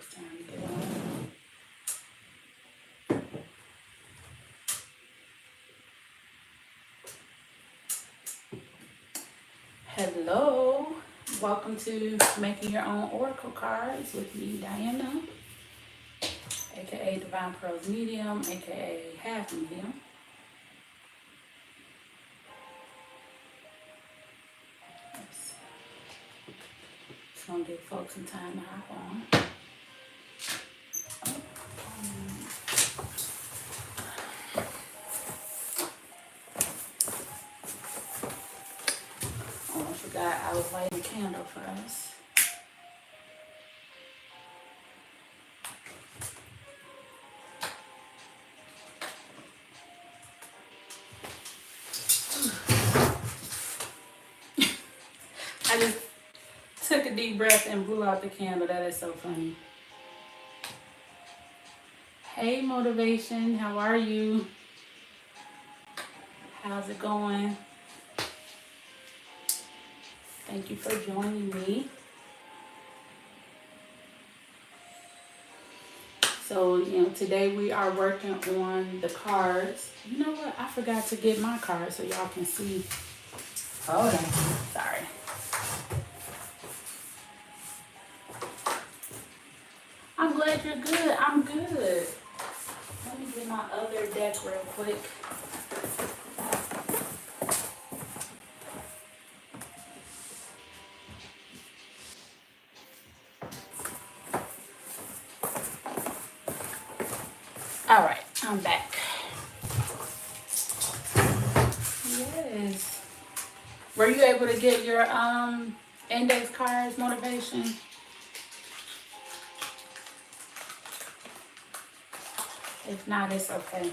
it's time to get on. Hello, welcome to Making Your Own Oracle Cards with me, Diana, aka Divine Pearls Medium, aka Half Medium. Just gonna give folks some time to hop on. Almost forgot I was lighting a candle for us. I just took a deep breath and blew out the candle. That is so funny. Hey, Motivation, how are you? How's it going? Thank you for joining me. So, today we are working on the cards. You know what? I forgot to get my cards so y'all can see. Hold on. Sorry. I'm glad you're good. I'm good. Let me get my other deck real quick. All right, I'm back. Yes. Were you able to get your index cards, Motivation? If not, it's okay.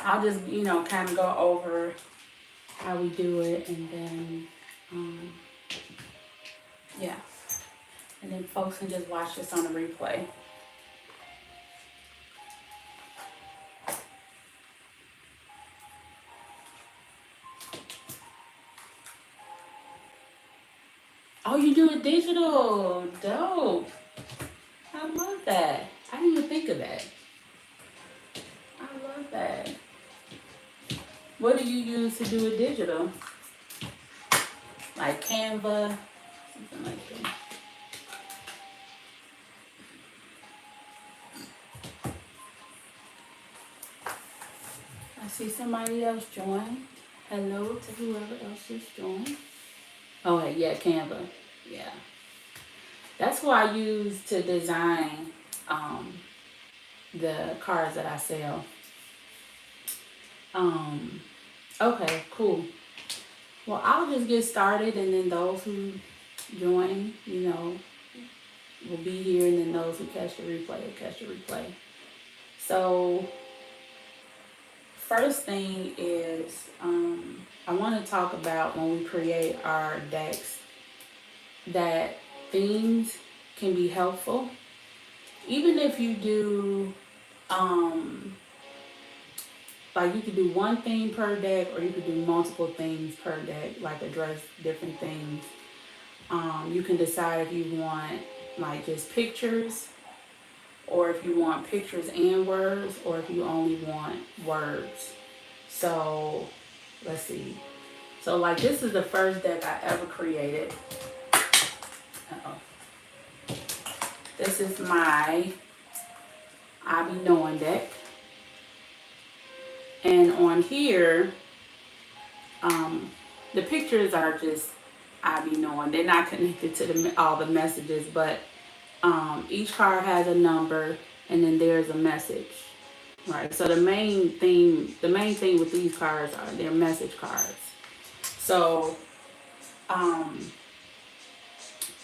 I'll just, kind of go over how we do it, and then, yeah. And then folks can just watch this on a replay. Oh, you do it digital. Dope. I love that. I didn't even think of that. I love that. What do you use to do it digital? Like Canva, something like that. I see somebody else join. Hello to whoever else just joined. Oh, yeah, Canva. Yeah. That's what I use to design the cards that I sell. Okay, cool. Well, I'll just get started, and then those who join, will be here, and then those who catch the replay will catch the replay. So, first thing is, I want to talk about when we create our decks that themes can be helpful. Even if you do, like you could do one theme per deck, or you could do multiple themes per deck, like address different things. You can decide if you want like just pictures, or if you want pictures and words, or if you only want words. So let's see. So like this is the first deck I ever created. This is my I Be Knowing deck. And on here, the pictures are just I Be Knowing. They're not connected to all the messages, but each card has a number, and then there's a message, right? So the main thing with these cards are they're message cards. So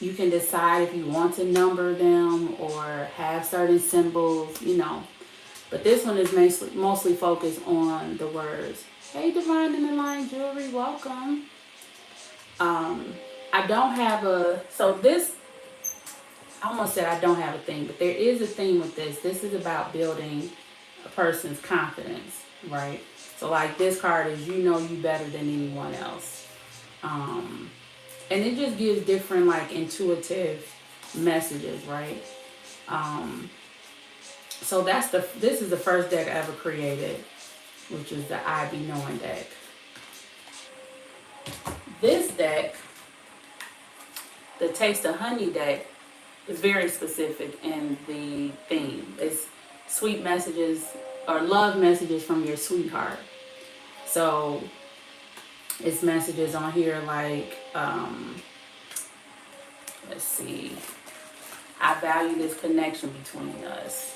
you can decide if you want to number them or have certain symbols, But this one is mostly focused on the words. Hey, Divine in the Line Jewelry, welcome. I don't have I almost said I don't have a theme, but there is a theme with this. This is about building a person's confidence, right? So like this card is you know you better than anyone else. And it just gives different like intuitive messages, right? So this is the first deck I ever created, which is the I Be Knowing deck. This deck, the Taste of Honey deck, is very specific in the theme. It's sweet messages or love messages from your sweetheart. So it's messages on here like, let's see, I value this connection between us.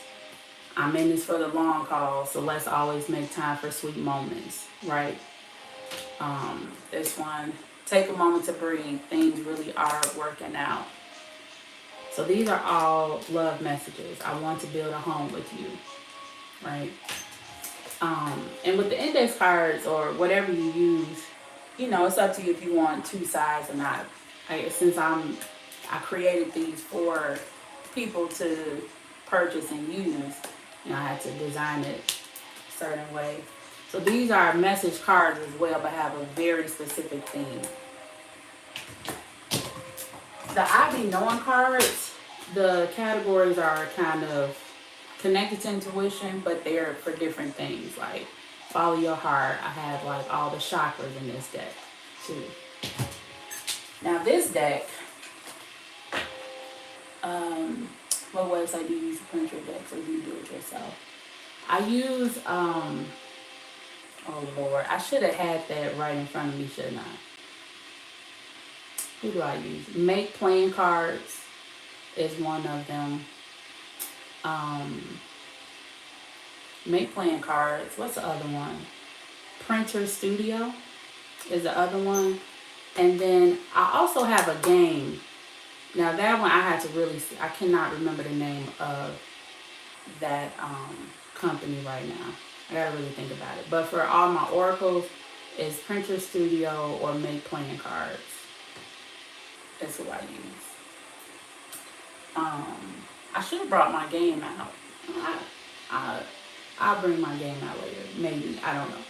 I'm in this for the long haul, so let's always make time for sweet moments, right? This one, take a moment to breathe. Things really are working out. So these are all love messages. I want to build a home with you, right? And with the index cards or whatever you use, it's up to you if you want two sides or not. Since I created these for people to purchase and use, I had to design it a certain way. So these are message cards as well, but have a very specific theme. The I Be Knowing cards, the categories are kind of connected to intuition, but they're for different things. Like follow your heart. I have like all the chakras in this deck too. Now this deck, what website do you use to print your decks, or do you do it yourself? I use, oh Lord, I should have had that right in front of me, shouldn't I? Who do I use? Make Playing Cards is one of them. Make Playing Cards. What's the other one? Printer Studio is the other one. And then I also have a game. Now that one I had to really see. I cannot remember the name of that company right now. I gotta really think about it. But for all my oracles, it's Printer Studio or Make Playing Cards. That's what I use. I should have brought my game out. I'll bring my game out later. Maybe. I don't know.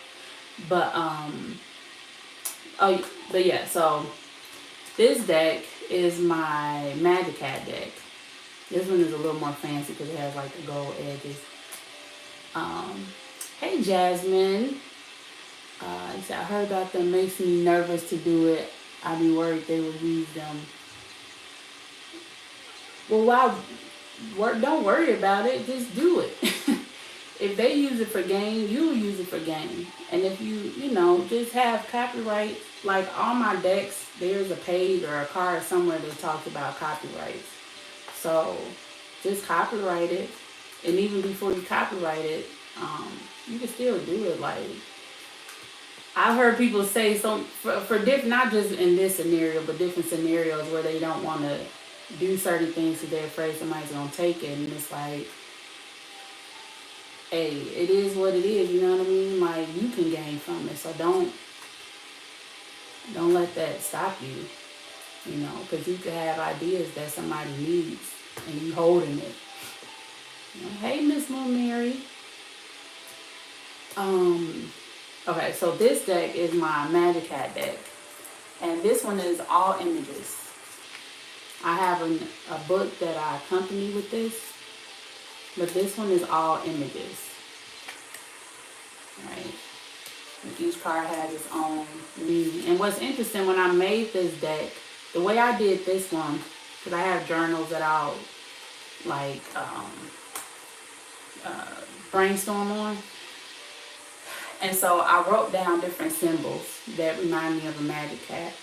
But yeah, so this deck is my Magic Cat deck. This one is a little more fancy because it has like the gold edges. Hey Jasmine. He said, I heard about them. Makes me nervous to do it. I'd be worried they would use them. Well, don't worry about it. Just do it. If they use it for gain, you will use it for gain. And if you just have copyright, like all my decks, there's a page or a card somewhere that talks about copyrights. So just copyright it. And even before you copyright it, you can still do it. Like, I've heard people say for different, not just in this scenario, but different scenarios where they don't want to do certain things because they're afraid somebody's going to take it. And it's like, hey, it is what it is, you know what I mean? Like, you can gain from it. So don't let that stop you, because you could have ideas that somebody needs and you holding it. Hey, Miss Moon Mary. Okay, so this deck is my Magic Cat deck. And this one is all images. I have a book that I accompany with this. But this one is all images. Right? And each card has its own meaning. And what's interesting, when I made this deck, the way I did this one, because I have journals that I'll like brainstorm on. And so I wrote down different symbols that remind me of a magic cat.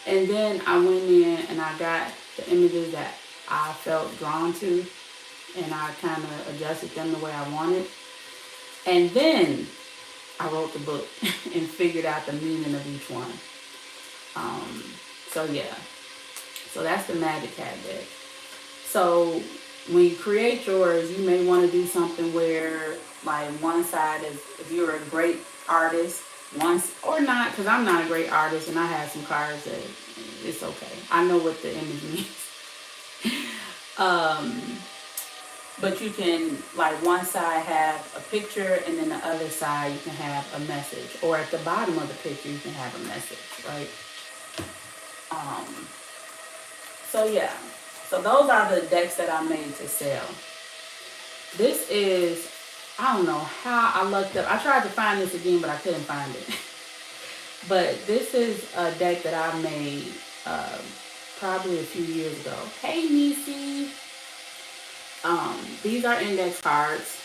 And then I went in and I got the images that I felt drawn to. And I kind of adjusted them the way I wanted. And then I wrote the book and figured out the meaning of each one. So yeah. So that's the Magic Cat deck. So when you create yours, you may want to do something where, like, one side is, if you're a great artist, once or not, because I'm not a great artist and I have some cards that it's okay. I know what the image means. But you can, like, one side have a picture and then the other side you can have a message. Or at the bottom of the picture you can have a message, right? So yeah. So those are the decks that I made to sell. This is, I don't know how I looked up. I tried to find this again, but I couldn't find it. But this is a deck that I made uh, probably a few years ago. Hey, Nisi. These are index cards,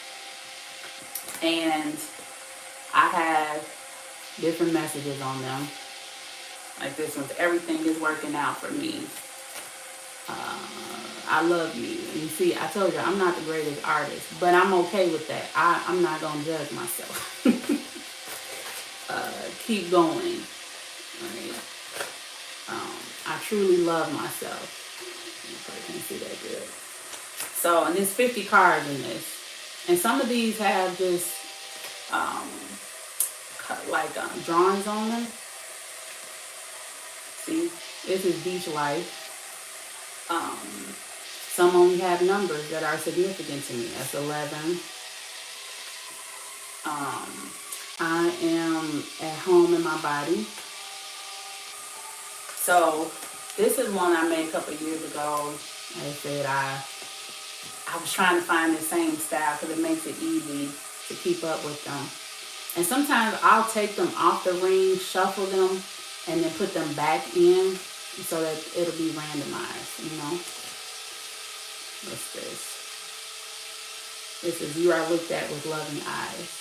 and I have different messages on them. Like this one's everything is working out for me. I love you. And you see, I told you I'm not the greatest artist, but I'm okay with that. I'm not gonna judge myself. Keep going. Right? I truly love myself. You probably can't see that good. So, and there's 50 cards in this, and some of these have just um, drawings on them. See, this is beach life. Some only have numbers that are significant to me. That's 11. I am at home in my body. So this is one I made a couple of years ago. Like I said, I was trying to find the same style because it makes it easy to keep up with them. And sometimes I'll take them off the ring, shuffle them, and then put them back in so that it'll be randomized, you know. What's this? This is You Are Looked At With Loving Eyes.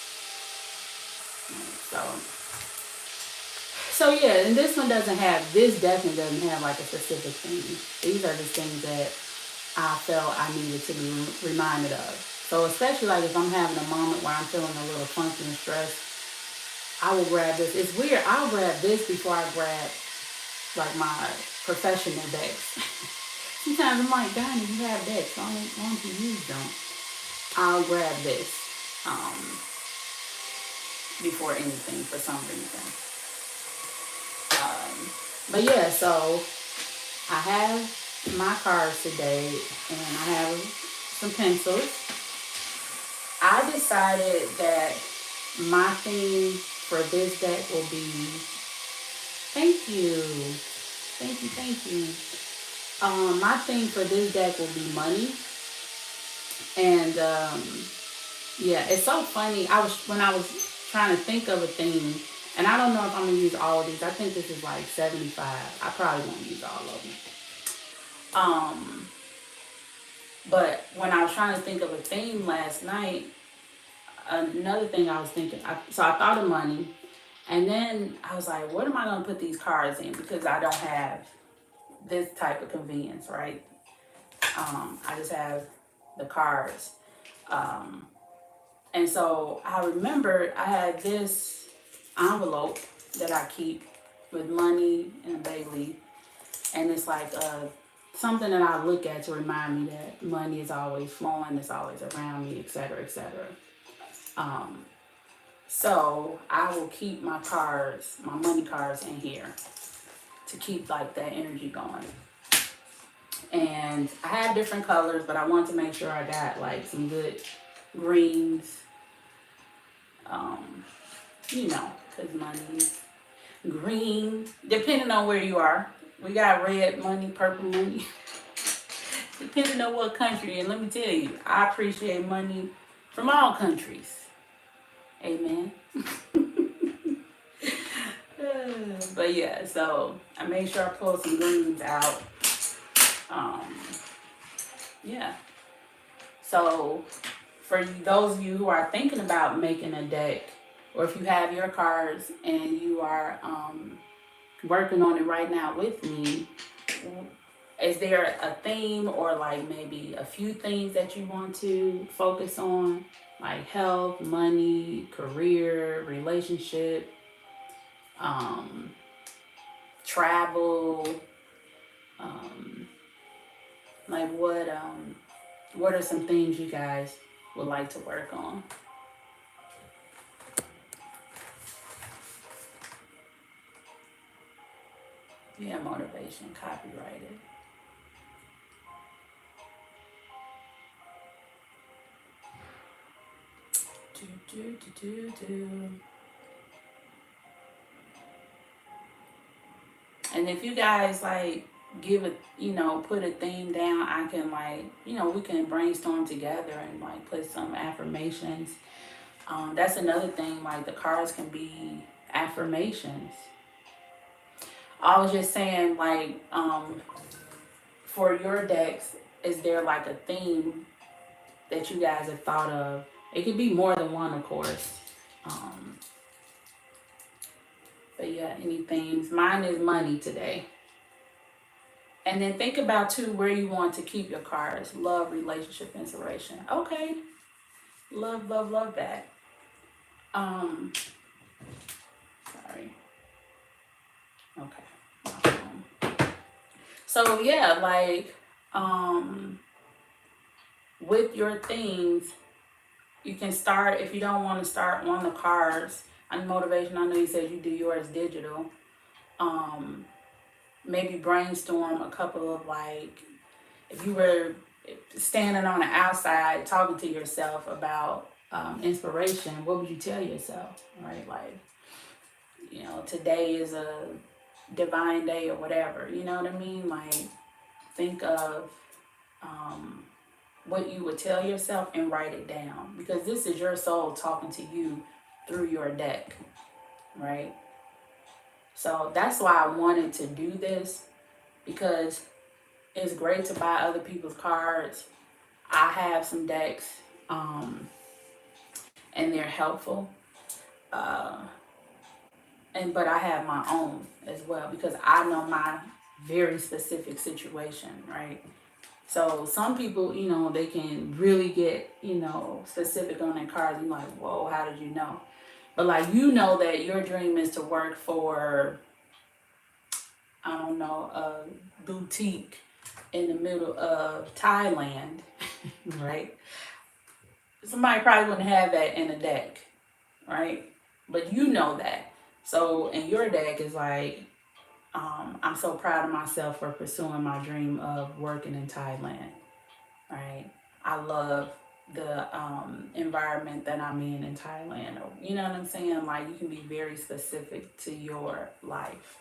So yeah, and this one doesn't have, this definitely doesn't have like a specific thing. These are just things that I felt I needed to be reminded of. So especially like if I'm having a moment where I'm feeling a little funky and stressed, I will grab this. It's weird, I'll grab this before I grab like my professional decks. Sometimes I'm like, Donnie, you have decks, why don't you use them? I'll grab this before anything for some reason. But yeah, so I have my cards today, and I have some pencils. I decided that my theme for this deck will be, thank you. My theme for this deck will be money. And yeah, it's so funny. When I was trying to think of a theme, and I don't know if I'm gonna use all of these. I think this is like 75. I probably won't use all of them. But when I was trying to think of a theme last night, another thing I was thinking, so I thought of money, and then I was like, what am I gonna put these cards in? Because I don't have this type of convenience, right? I just have the cards. And so I remembered I had this envelope that I keep with money and a bay leaf. And it's like something that I look at to remind me that money is always flowing, it's always around me, etc., etc. So I will keep my cards, my money cards in here to keep like that energy going. And I have different colors, but I want to make sure I got like some good greens, you know, because money's green, depending on where you are. We got red money, purple money, depending on what country. And let me tell you, I appreciate money from all countries. Amen. But yeah, so I made sure I pulled some greens out. Yeah. So for those of you who are thinking about making a deck, or if you have your cards and you are working on it right now with me, is there a theme or like maybe a few things that you want to focus on? Like health, money, career, relationship, travel, like what are some things you guys would like to work on? Yeah, motivation, copyrighted. And if you guys like give it, put a theme down, I can like, we can brainstorm together and like put some affirmations. That's another thing, like the cards can be affirmations. I was just saying, like, for your decks, is there like a theme that you guys have thought of? It could be more than one, of course. Um, but yeah, any themes? Mine is money today. And then think about too where you want to keep your cards. Love, relationship, inspiration. Okay. Love, love, love that. Um, sorry. Okay. So yeah, like with your things, you can start if you don't want to start on the cards. On motivation, I know you said you do yours digital. Maybe brainstorm a couple of like, if you were standing on the outside talking to yourself about inspiration, what would you tell yourself? Right, like, today is a divine day or whatever. You know what I mean? Like, think of what you would tell yourself and write it down, because this is your soul talking to you through your deck, right? So that's why I wanted to do this, because it's great to buy other people's cards. I have some decks, and they're helpful. Uh, but I have my own as well, because I know my very specific situation, right? So some people, they can really get, specific on their cards. You're like, whoa, how did you know? But like, that your dream is to work for, I don't know, a boutique in the middle of Thailand, right? Somebody probably wouldn't have that in a deck, right? But you know that. So in your deck is like, I'm so proud of myself for pursuing my dream of working in Thailand, right? I love the environment that I'm in Thailand. Or, you know what I'm saying? Like, you can be very specific to your life.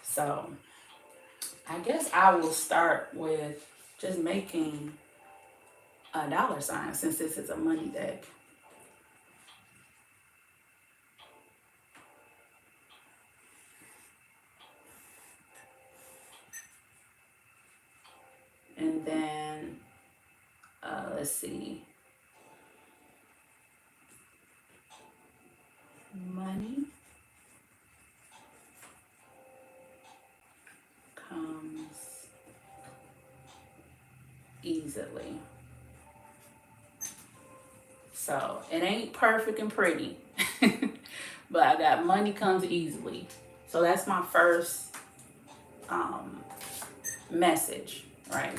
So I guess I will start with just making a dollar sign, since this is a money deck. And then, let's see. Money comes easily. So it ain't perfect and pretty, but I got money comes easily. So that's my first message, right?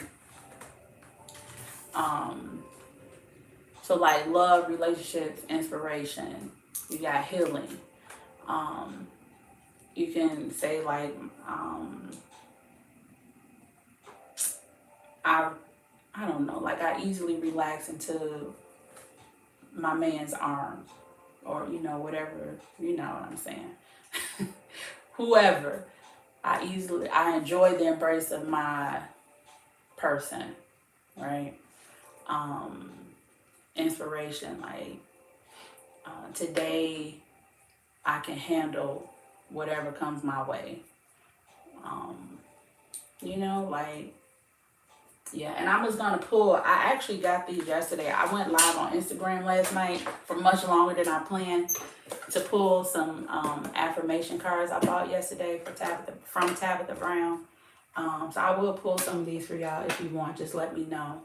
So like love, relationships, inspiration. You got healing. You can say like, I don't know, like I easily relax into my man's arms, or whatever, you know what I'm saying. Whoever, I enjoy the embrace of my person, right? Inspiration, like today I can handle whatever comes my way. Like, yeah, and I was gonna pull. I actually got these yesterday. I went live on Instagram last night for much longer than I planned to pull some affirmation cards I bought yesterday from Tabitha Brown. So I will pull some of these for y'all if you want. Just let me know.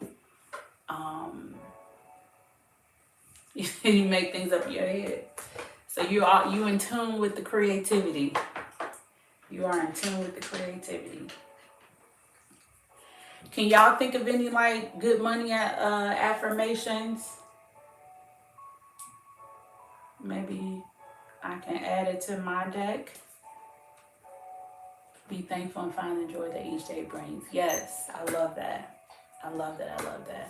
You make things up in your head. So you in tune with the creativity. You are in tune with the creativity. Can y'all think of any like good money affirmations? Maybe I can add it to my deck. Be thankful and find the joy that each day brings. Yes, I love that. I love that. I love that.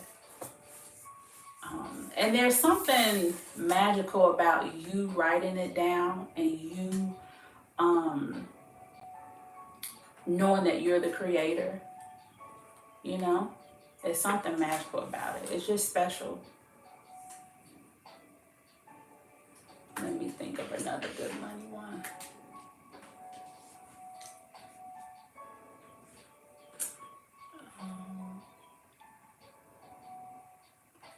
And there's something magical about you writing it down and you knowing that you're the creator, you know? There's something magical about it. It's just special. Let me think of another good money one.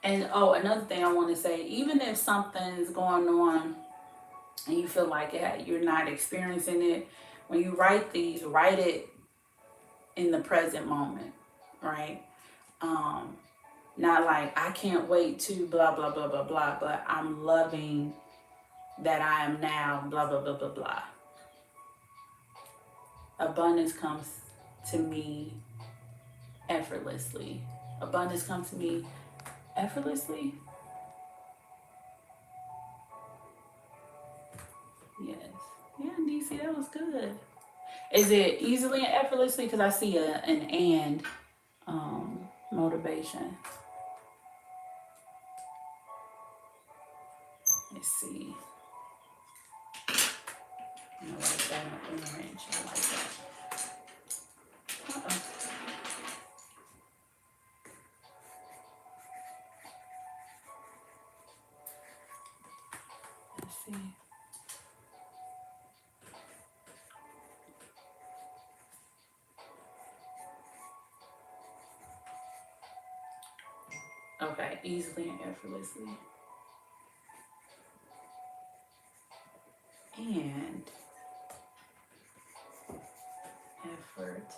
And oh, another thing I want to say, even if something's going on and you feel like you're not experiencing it, when you write these, write it in the present moment, right? Not like, I can't wait to blah, blah, blah, blah, blah, but I'm loving that I am now blah, blah, blah, blah, blah. Abundance comes to me effortlessly. Abundance comes to me effortlessly. Yes. Yeah, DC, that was good. Is it easily and effortlessly? Because I see an and motivation. Let's see. I'm gonna write that in orange. I like that. Uh-oh. Let's see. Okay, easily and effortlessly. And effortlessly.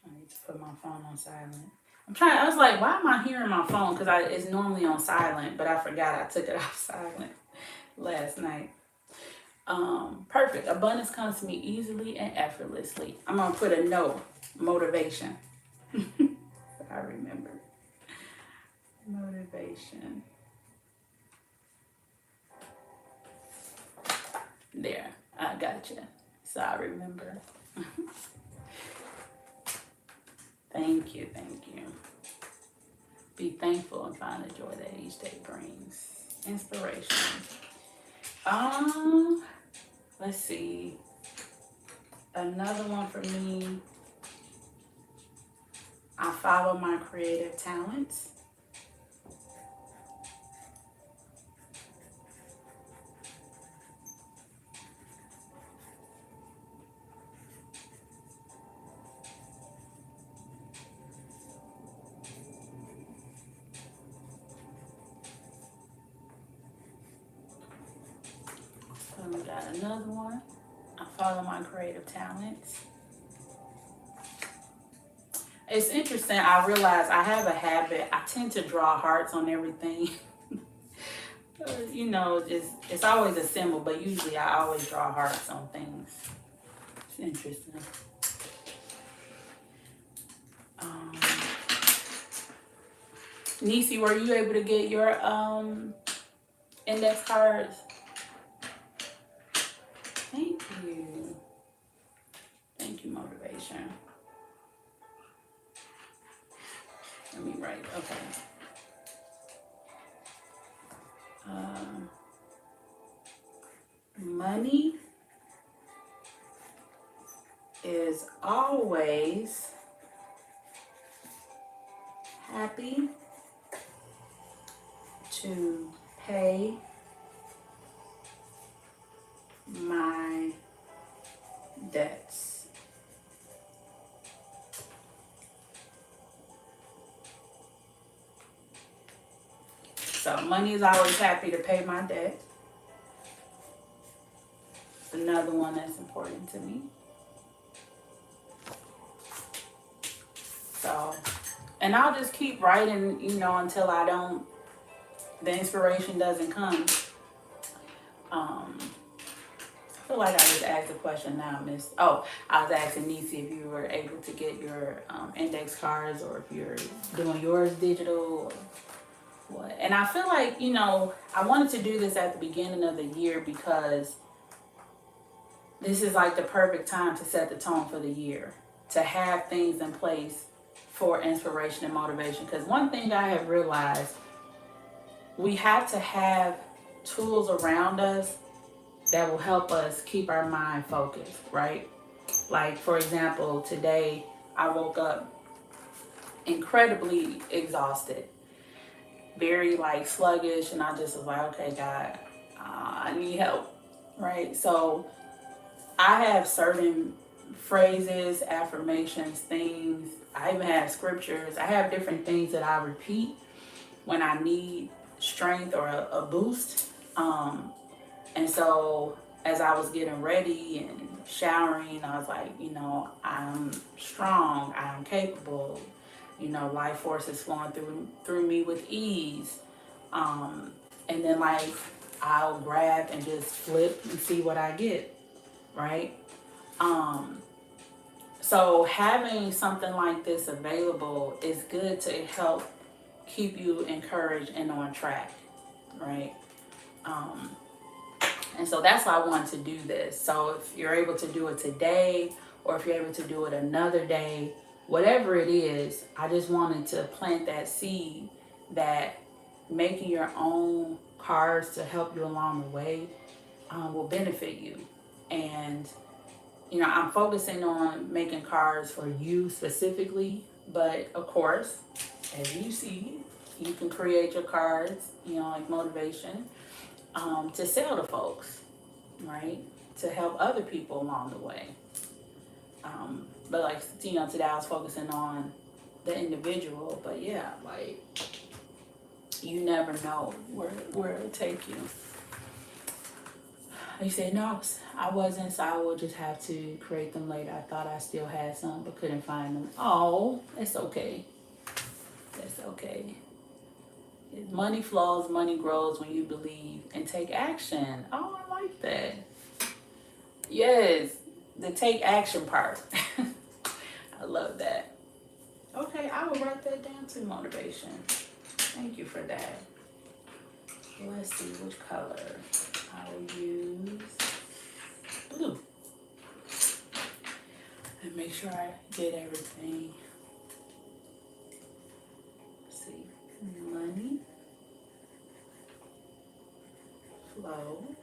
I need to put my phone on silent. I was like, why am I hearing my phone? Because it's normally on silent, but I forgot I took it off silent last night. Perfect. Abundance comes to me easily and effortlessly. I'm going to put a note, motivation. I remember. Motivation. There, I gotcha. So I remember. Thank you, thank you. Be thankful and find the joy that each day brings. Inspiration. Let's see. Another one for me. I follow my creative talents. So we got another one. I follow my creative talents. It's interesting. I realize I have a habit. I tend to draw hearts on everything. You know, it's always a symbol, but usually I always draw hearts on things. It's interesting. Nisi, were you able to get your index cards? Thank you. Thank you, motivation. Let me write. Okay. Money is always happy to pay my debts. So money is always happy to pay my debt. It's another one that's important to me. So, and I'll just keep writing, you know, until the inspiration doesn't come. I feel like I just asked a question now, Miss. Oh, I was asking Nisi if you were able to get your index cards, or if you're doing yours digital, or what. And I feel like, you know, I wanted to do this at the beginning of the year because this is like the perfect time to set the tone for the year, to have things in place for inspiration and motivation. Because one thing I have realized, we have to have tools around us that will help us keep our mind focused, right? Like, for example, today I woke up incredibly exhausted, very like sluggish, and I just was like, okay, God, I need help, right? So I have certain phrases, affirmations, things. I even have scriptures. I have different things that I repeat when I need strength or a boost. And so as I was getting ready and showering, I was like, I'm strong, I'm capable, life force is flowing through me with ease. And then like I'll grab and just flip and see what I get, right? Um, so having something like this available is good to help keep you encouraged and on track, right? Um, and so that's why I wanted to do this. So if you're able to do it today, or if you're able to do it another day, whatever it is, I just wanted to plant that seed that making your own cards to help you along the way will benefit you. And I'm focusing on making cards for you specifically, but of course, as you see, you can create your cards, like motivation, to sell to folks, right? To help other people along the way. But like, today I was focusing on the individual, but yeah, like, you never know where it'll take you. You said, no, I wasn't, so I will just have to create them later. I thought I still had some, but couldn't find them. Oh, it's okay. That's okay. Money flows, money grows when you believe and take action. Oh, I like that. Yes, the take action part. I love that. Okay, I will write that down too, motivation. Thank you for that. Let's see which color. I will use blue. And make sure I get everything. Let's see. Money flows.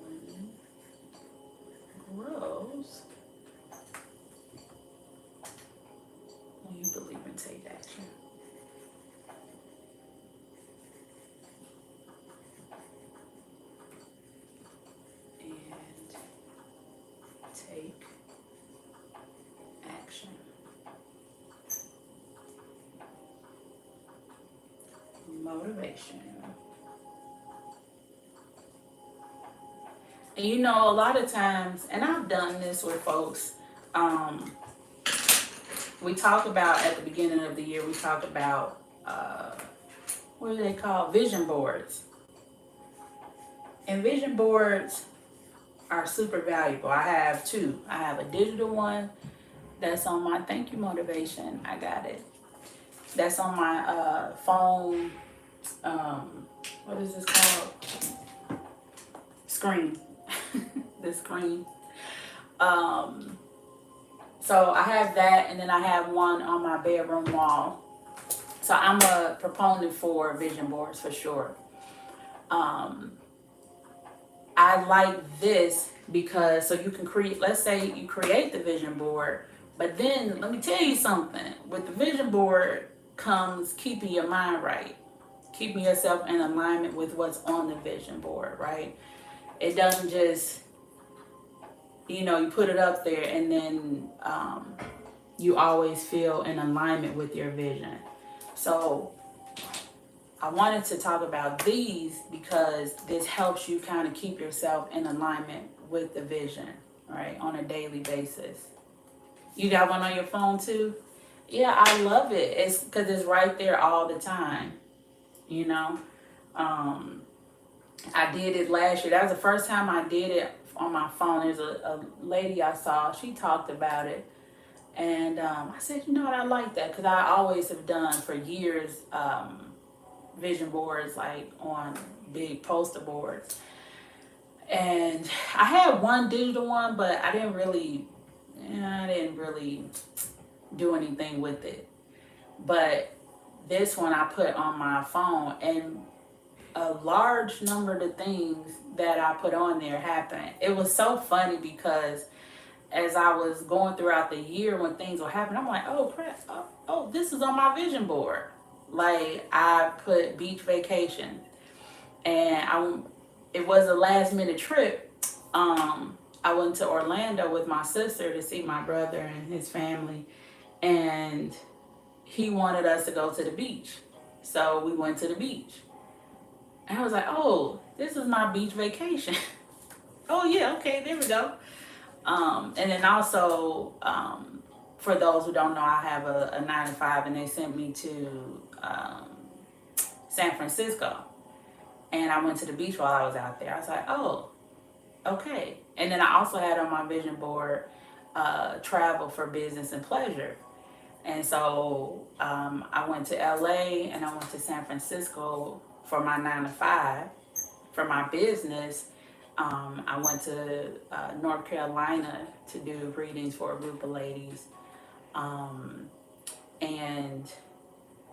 Money grows when you believe and take action. And take action. Motivation. And a lot of times, and I've done this with folks, we talk about at the beginning of the year, we talk about, what are they called? Vision boards. And vision boards are super valuable. I have two. I have a digital one that's on my, thank you, motivation. I got it. That's on my phone. What is this called? Screen. The screen. So I have that, and then I have one on my bedroom wall. So I'm a proponent for vision boards for sure. I like this because so you can create, let's say you create the vision board, but then let me tell you something. With the vision board comes keeping your mind right, keeping yourself in alignment with what's on the vision board, right? It doesn't just, you put it up there and then you always feel in alignment with your vision. So I wanted to talk about these because this helps you kind of keep yourself in alignment with the vision, right, on a daily basis. You got one on your phone too? Yeah, I love it. It's because it's right there all the time, I did it last year. That was the first time I did it on my phone. There's a lady I saw. She talked about it. And I said, what, I like that because I always have done for years vision boards like on big poster boards. And I had one digital one, but I didn't really do anything with it. But this one I put on my phone, and a large number of the things that I put on there happened. It was so funny because as I was going throughout the year when things were happening, I'm like, oh crap, oh, this is on my vision board. Like I put beach vacation, and it was a last minute trip. I went to Orlando with my sister to see my brother and his family, and he wanted us to go to the beach. So we went to the beach. And I was like, oh, this is my beach vacation. Oh, yeah, okay, there we go. And then also, for those who don't know, I have a 9 to 5, and they sent me to San Francisco. And I went to the beach while I was out there. I was like, oh, okay. And then I also had on my vision board travel for business and pleasure. And so I went to LA and I went to San Francisco for my 9 to 5 for my business. I went to North Carolina to do readings for a group of ladies. And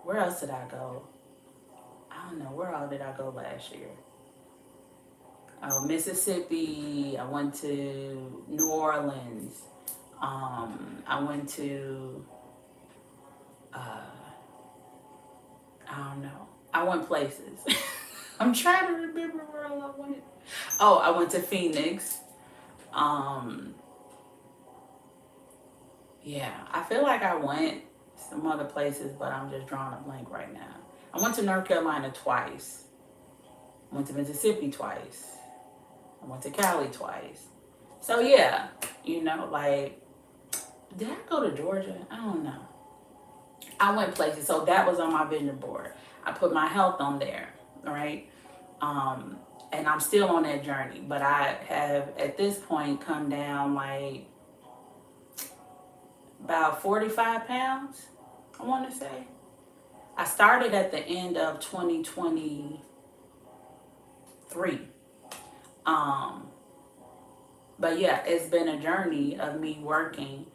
where else did I go? I don't know. Where all did I go last year? Mississippi. I went to New Orleans. I went to, I don't know. I went places. I'm trying to remember where all I went. Oh, I went to Phoenix. Yeah, I feel like I went some other places, but I'm just drawing a blank right now. I went to North Carolina twice. I went to Mississippi twice. I went to Cali twice. So yeah, like, did I go to Georgia? I don't know. I went places. So that was on my vision board. I put my health on there, right? And I'm still on that journey, but I have at this point come down like about 45 pounds, I want to say. I started at the end of 2023. But yeah, it's been a journey of me working.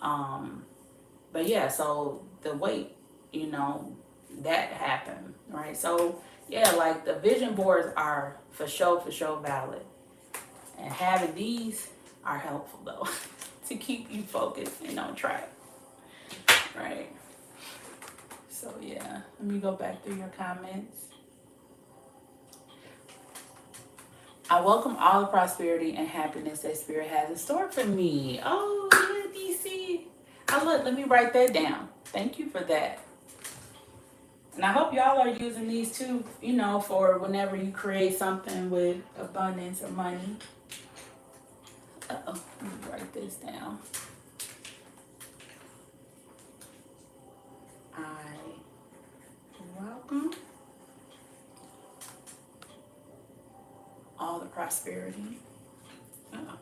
But yeah, so the weight, that happened, right? So yeah, like the vision boards are for sure valid. And having these are helpful though to keep you focused and on track, right? So yeah, let me go back through your comments. I welcome all the prosperity and happiness that Spirit has in store for me. Oh, yeah, DC. Let me write that down. Thank you for that. And I hope y'all are using these too, for whenever you create something with abundance or money. Uh-oh, let me write this down. I welcome all the prosperity. Uh-oh.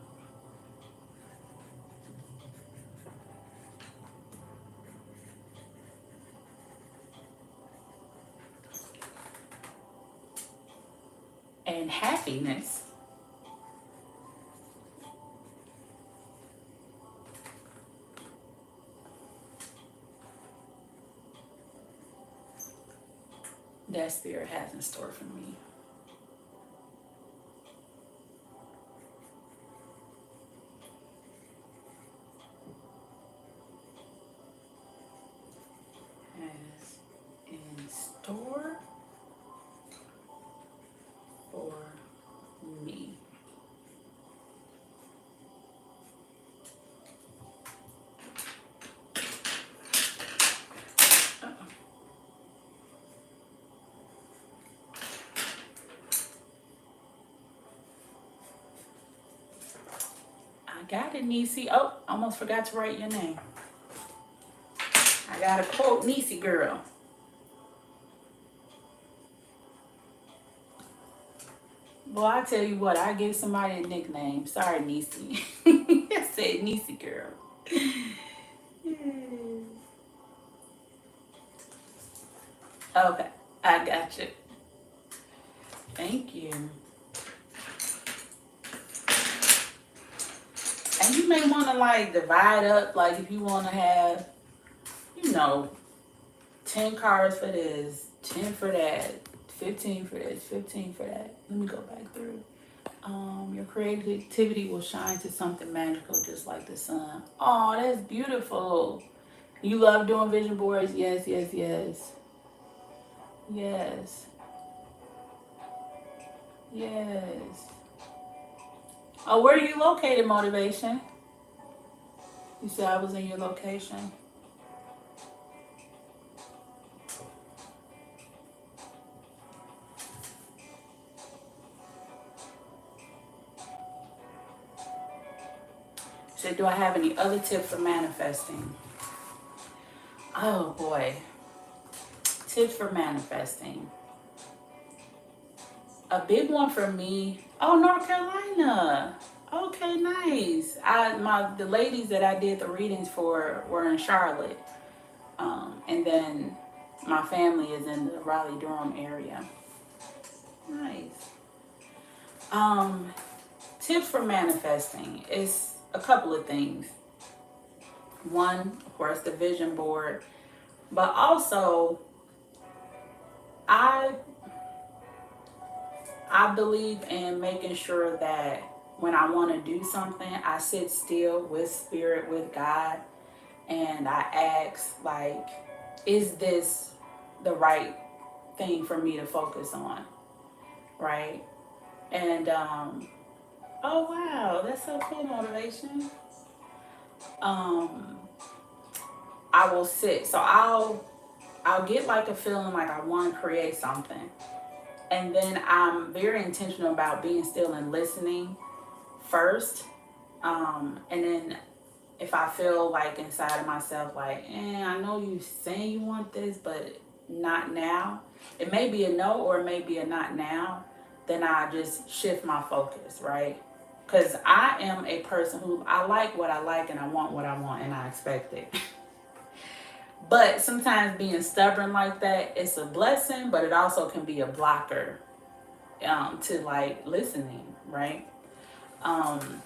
And happiness. That Spirit has in store for me. Has in store for me. I got it, Niecy. Oh, almost forgot to write your name. I got a quote, Niecy girl. Well, I tell you what, I give somebody a nickname. Sorry, Niecy. I said Niecy girl. Okay, I got you. Thank you. And you may want to like divide up, like if you want to have, 10 cards for this, 10 for that, 15 for this, 15 for that. Let me go back through. Your creativity will shine to something magical just like the sun. Oh, that's beautiful. You love doing vision boards? Yes, yes, yes. Yes. Yes. Oh, where are you located, Motivation? You said I was in your location. So do I have any other tips for manifesting? Oh boy. Tips for manifesting. A big one for me. Oh, North Carolina. Okay, nice. The ladies that I did the readings for were in Charlotte. And then my family is in the Raleigh Durham area. Nice. Um, Tips for manifesting is a couple of things. One, of course, the vision board, but also I I believe in making sure that when I want to do something, I sit still with spirit, with God, and I ask, like, is this the right thing for me to focus on? Right? And, oh wow, that's so cool, Motivation. Um, I will sit. So I'll get like a feeling like I want to create something. And then I'm very intentional about being still and listening first. And then if I feel like inside of myself, like, I know you saying you want this, but not now. It may be a no or it may be a not now. Then I just shift my focus, right? Because I am a person who I like what I like and I want what I want and I expect it. But sometimes being stubborn like that, it's a blessing, but it also can be a blocker to like listening, right? Um,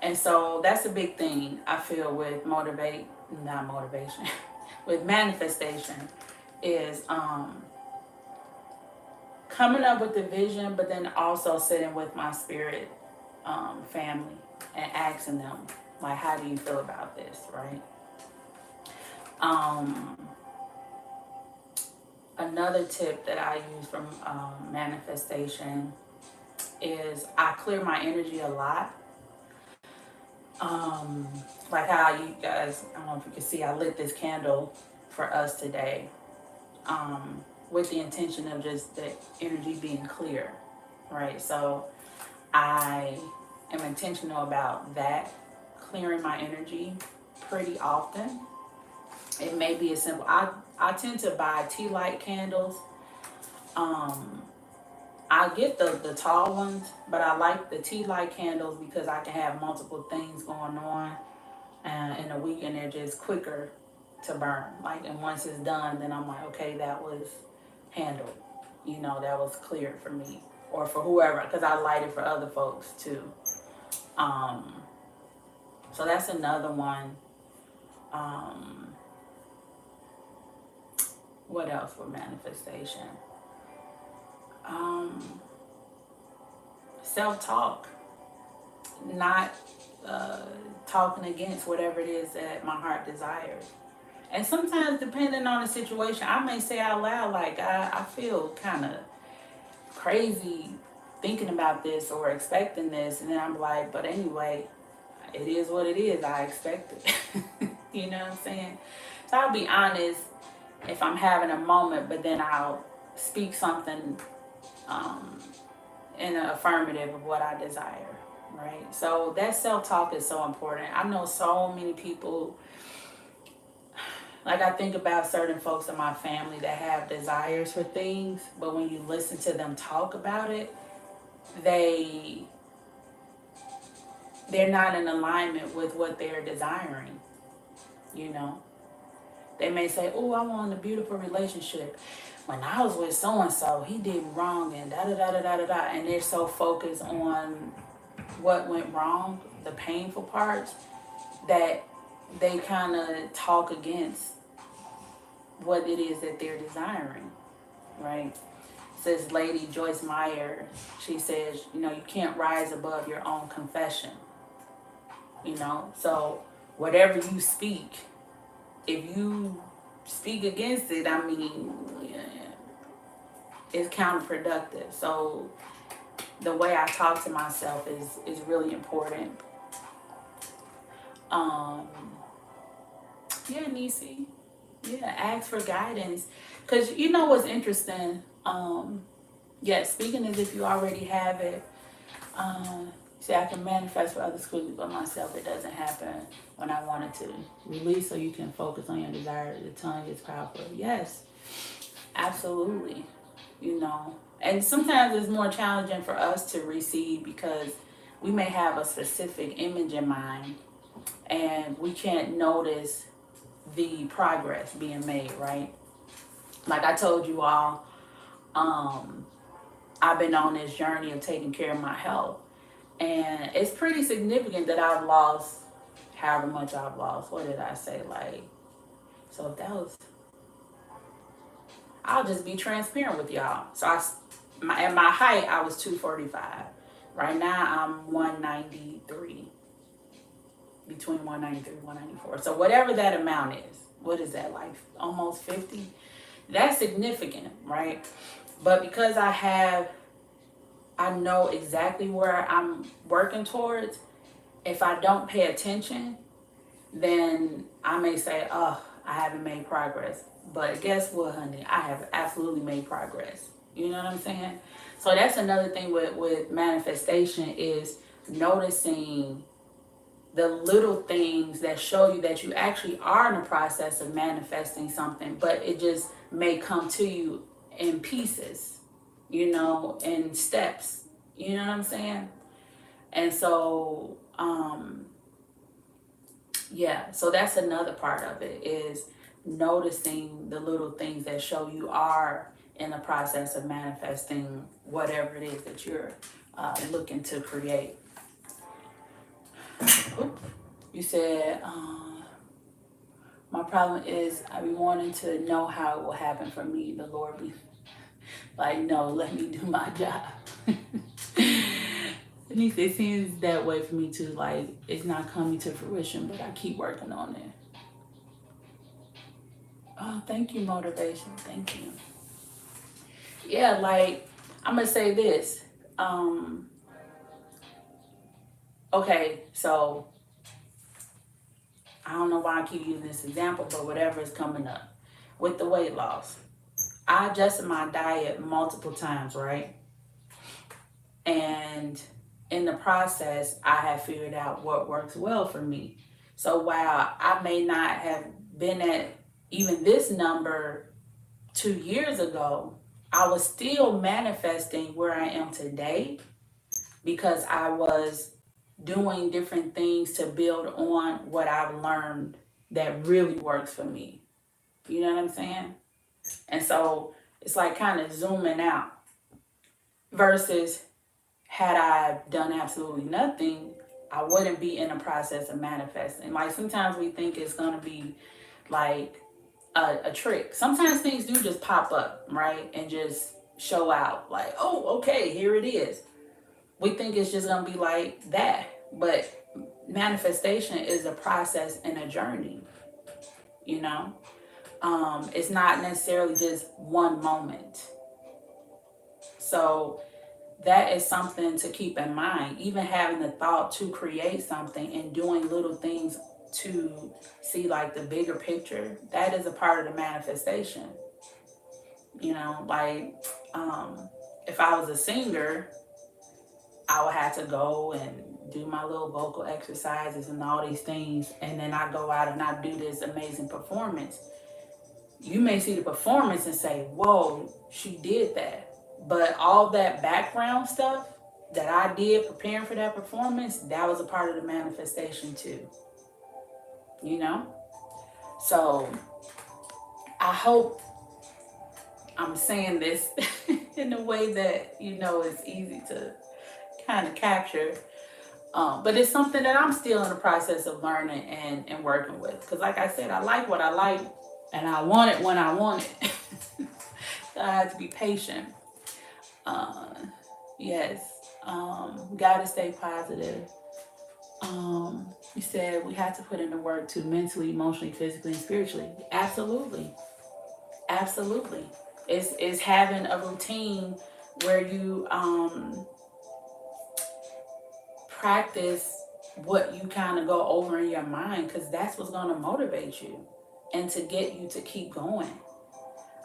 and so that's a big thing I feel with not motivation, with manifestation is coming up with the vision, but then also sitting with my spirit family and asking them, like, how do you feel about this, right? Um, Another tip that I use from manifestation is I clear my energy a lot. Um, like how you guys, I don't know if you can see, I lit this candle for us today with the intention of just the energy being clear, right? So I am intentional about that, clearing my energy pretty often. It may be as simple. I tend to buy tea light candles. Um, I get the tall ones, but I like the tea light candles because I can have multiple things going on in a week, and they're just quicker to burn. Like, and once it's done, then I'm like, okay, that was handled. You know, that was cleared for me or for whoever, because I light it for other folks too. Um, so that's another one. Um, what else for manifestation? Um, Self-talk, not talking against whatever it is that my heart desires. And sometimes, depending on the situation, I may say out loud, like, I feel kind of crazy thinking about this or expecting this. And then I'm like, but anyway, it is what it is. I expect it. You know what I'm saying? So I'll be honest if I'm having a moment, but then I'll speak something in an affirmative of what I desire, right? So that self-talk is so important. I know so many people, like I think about certain folks in my family that have desires for things, but when you listen to them talk about it, they're not in alignment with what they're desiring, you know? They may say, oh, I want a beautiful relationship. When I was with so-and-so, he did wrong and da-da-da-da-da-da. And they're so focused on what went wrong, the painful parts, that they kind of talk against what it is that they're desiring, right? Says Lady Joyce Meyer, she says, you can't rise above your own confession, So whatever you speak, if you speak against it, I mean, it's counterproductive. So the way I talk to myself is really important. Um, yeah, Nisi. Yeah, ask for guidance. Because you know what's interesting? Yeah, speaking as if you already have it. See, I can manifest for others quickly, but myself, it doesn't happen when I want it to. Release so you can focus on your desire. The tongue is powerful. Yes, absolutely. And sometimes it's more challenging for us to receive because we may have a specific image in mind and we can't notice the progress being made, right? Like I told you all, I've been on this journey of taking care of my health. And it's pretty significant that I've lost however much I've lost. What did I say? So if that was, I'll just be transparent with y'all. So at my height, I was 245. Right now, I'm 193. Between 193 and 194. So whatever that amount is, what is that, like almost 50? That's significant, right? But because I know exactly where I'm working towards, if I don't pay attention, then I may say, oh, I haven't made progress. But guess what, honey? I have absolutely made progress. You know what I'm saying? So that's another thing with manifestation is noticing the little things that show you that you actually are in the process of manifesting something, but it just may come to you in pieces, in steps. You know what I'm saying? And so, yeah, so that's another part of it is noticing the little things that show you are in the process of manifesting whatever it is that you're looking to create. You said, my problem is I be wanting to know how it will happen for me. The Lord be like, no, let me do my job. At least it seems that way for me too. Like it's not coming to fruition, but I keep working on it. Oh, thank you, motivation. Thank you. Yeah, like I'm gonna say this. Okay, so I don't know why I keep using this example, but whatever is coming up with the weight loss. I adjusted my diet multiple times, right? And in the process, I have figured out what works well for me. So while I may not have been at even this number 2 years ago, I was still manifesting where I am today because I was doing different things to build on what I've learned that really works for me. You know what I'm saying? And so it's like kind of zooming out versus had I done absolutely nothing, I wouldn't be in the process of manifesting. Like sometimes we think it's going to be like a trick. Sometimes things do just pop up, right? And just show out like, oh, okay, here it is. We think it's just going to be like that. But manifestation is a process and a journey, you know? It's not necessarily just one moment. So that is something to keep in mind. Even having the thought to create something and doing little things to see like the bigger picture, that is a part of the manifestation. Like if I was a singer, I would have to go and do my little vocal exercises and all these things, and then I go out and I do this amazing performance. You may see the performance and say, whoa, she did that. But all that background stuff that I did preparing for that performance, that was a part of the manifestation too. So I hope I'm saying this in a way that, is easy to kind of capture. But it's something that I'm still in the process of learning and working with. Because like I said, I like what I like. and I want it when I want it. So I have to be patient. Uh, yes. Gotta stay positive. You said we have to put in the work to mentally, emotionally, physically, and spiritually. Absolutely. Absolutely. It's having a routine where you practice what you kind of go over in your mind, because that's what's going to motivate you and to get you to keep going.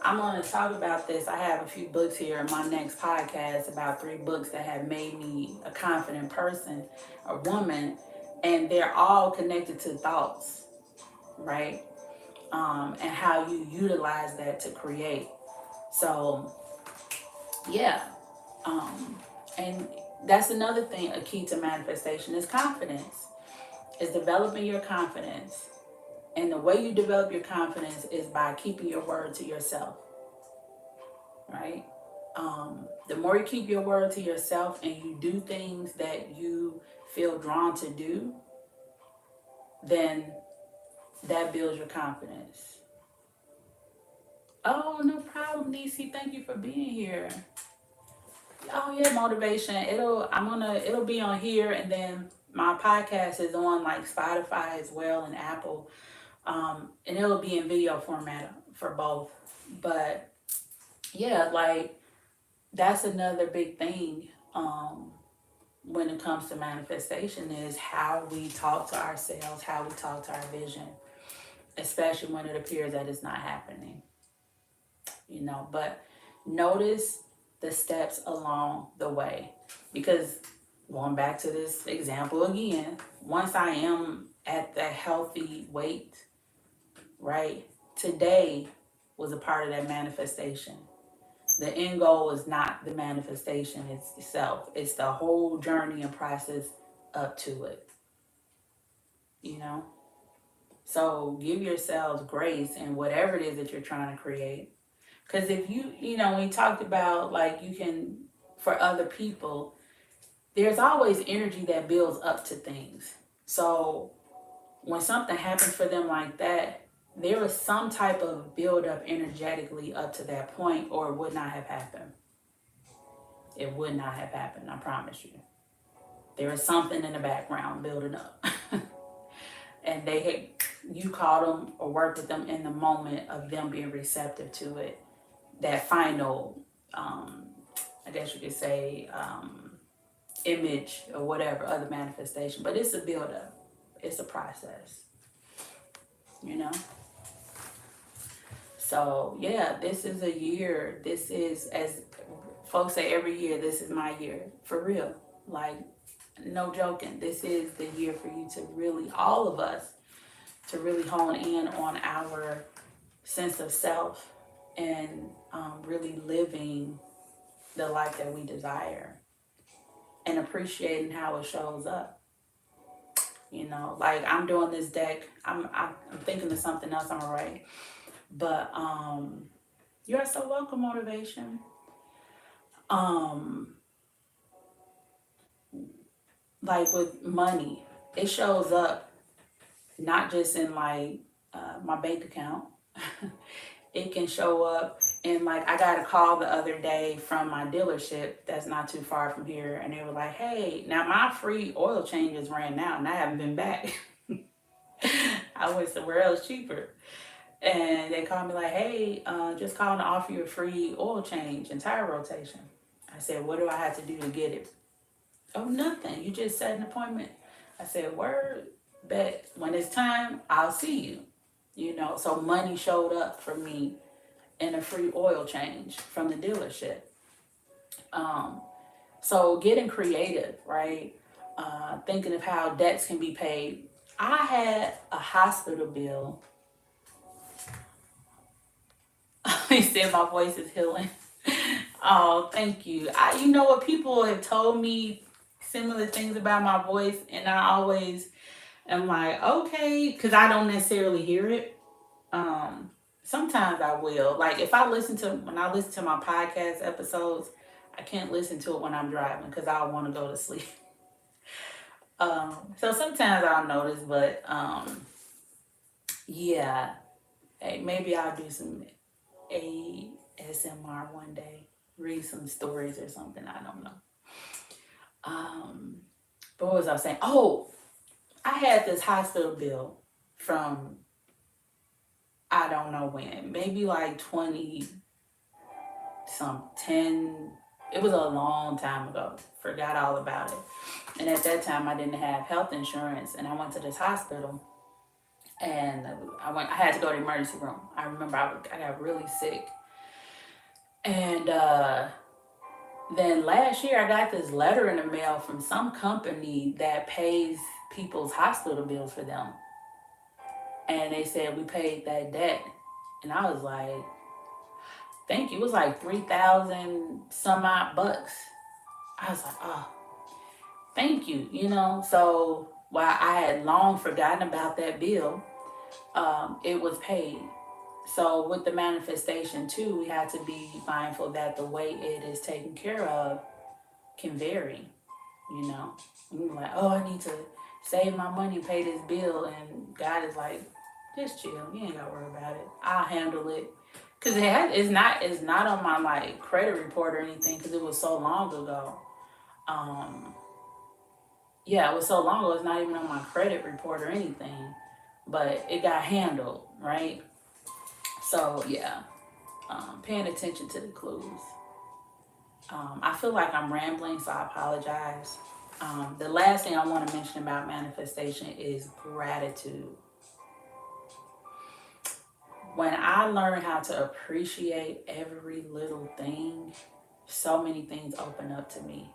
I'm going to talk about this. I have a few books here in my next podcast about 3 books that have made me a confident person or woman, and they're all connected to thoughts, right? And how you utilize that to create. So, yeah. Um, and that's another thing, a key to manifestation is confidence, is developing your confidence. And the way you develop your confidence is by keeping your word to yourself, right? The more you keep your word to yourself and you do things that you feel drawn to do, then that builds your confidence. Oh, no problem, DC. Thank you for being here. Oh yeah, motivation. It'll be on here, and then my podcast is on like Spotify as well and Apple. And it'll be in video format for both. But yeah, like that's another big thing when it comes to manifestation is how we talk to ourselves, how we talk to our vision, especially when it appears that it's not happening. But notice the steps along the way, because going back to this example again, once I am at the healthy weight, right, today was a part of that manifestation. The end goal is not the manifestation itself, it's the whole journey and process up to it, you know? So give yourselves grace in whatever it is that you're trying to create. Because if we talked about like you can, for other people, there's always energy that builds up to things. So when something happens for them like that, there is some type of build up energetically up to that point, or it would not have happened. It would not have happened, I promise you. There is something in the background building up. And you caught them or worked with them in the moment of them being receptive to it. That final, I guess you could say, image or whatever other manifestation. But it's a build up. It's a process, you know? So yeah, this is a year. This is, as folks say every year, this is my year. For real. Like, no joking. This is the year for you to really, all of us, to really hone in on our sense of self and really living the life that we desire and appreciating how it shows up. Like I'm doing this deck. I'm thinking of something else I'm gonna write. But you're so welcome, motivation. Um, like with money, it shows up not just in like my bank account. It can show up in, like, I got a call the other day from my dealership that's not too far from here, and they were like, hey, now my free oil changes ran out and I haven't been back. I went somewhere else cheaper. And they called me like, hey, just calling to offer you a free oil change and tire rotation. I said, what do I have to do to get it? Oh, nothing. You just set an appointment. I said, word, bet when it's time, I'll see you. So money showed up for me in a free oil change from the dealership. So getting creative, right? Thinking of how debts can be paid. I had a hospital bill. He said my voice is healing. Oh, thank you. You know what? People have told me similar things about my voice, and I always am like, okay, because I don't necessarily hear it. Sometimes I will. Like when I listen to my podcast episodes, I can't listen to it when I'm driving because I want to go to sleep. So sometimes I'll notice, but yeah. Hey, maybe I'll do some ASMR one day. Read some stories or something. I don't know. Um, but what was I saying? Oh, I had this hospital bill from I don't know when, maybe like 20 some 10. It was a long time ago. Forgot all about it. And at that time, I didn't have health insurance, and I went to this hospital, and I had to go to the emergency room. I remember I got really sick, and then last year I got this letter in the mail from some company that pays people's hospital bills for them, and they said we paid that debt, and I was like, thank you. It was like 3,000 some odd bucks. I was like, oh, thank you. So while I had long forgotten about that bill, it was paid. So with the manifestation too, we had to be mindful that the way it is taken care of can vary. You know, we were like, oh, I need to save my money, pay this bill, and God is like, just chill. You ain't gotta worry about it. I'll handle it. Cause it's not on my like credit report or anything. Cause it was so long ago. Um, yeah, it was so long ago. It's not even on my credit report or anything. But it got handled, right? So yeah, paying attention to the clues. I feel like I'm rambling, so I apologize. The last thing I want to mention about manifestation is gratitude. When I learned how to appreciate every little thing, so many things open up to me.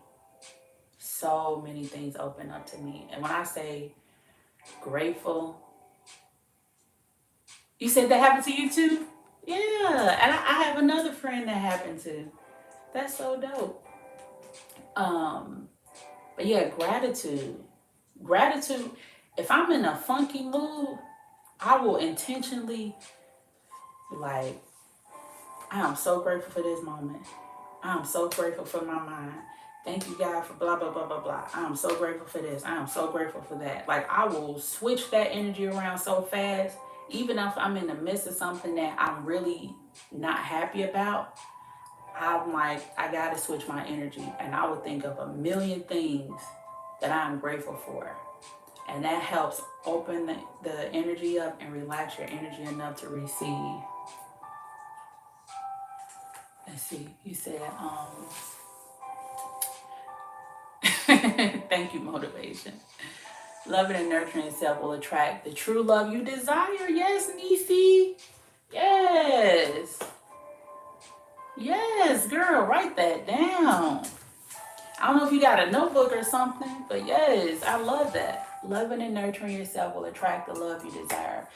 So many things open up to me. And when I say grateful, you said that happened to you too? Yeah. And I have another friend that happened to. That's so dope. Um, but yeah, gratitude. Gratitude. If I'm in a funky mood, I will intentionally like, I am so grateful for this moment. I am so grateful for my mind. Thank you, God, for blah, blah, blah, blah, blah. I am so grateful for this. I am so grateful for that. Like, I will switch that energy around so fast, even if I'm in the midst of something that I'm really not happy about. I'm like, I got to switch my energy. And I would think of a million things that I'm grateful for. And that helps open the energy up and relax your energy enough to receive. Let's see, you said, thank you, motivation. Loving and nurturing yourself will attract the true love you desire. Yes, Nisi. Yes. Yes, girl, write that down. I don't know if you got a notebook or something, but yes, I love that. Loving and nurturing yourself will attract the love you desire.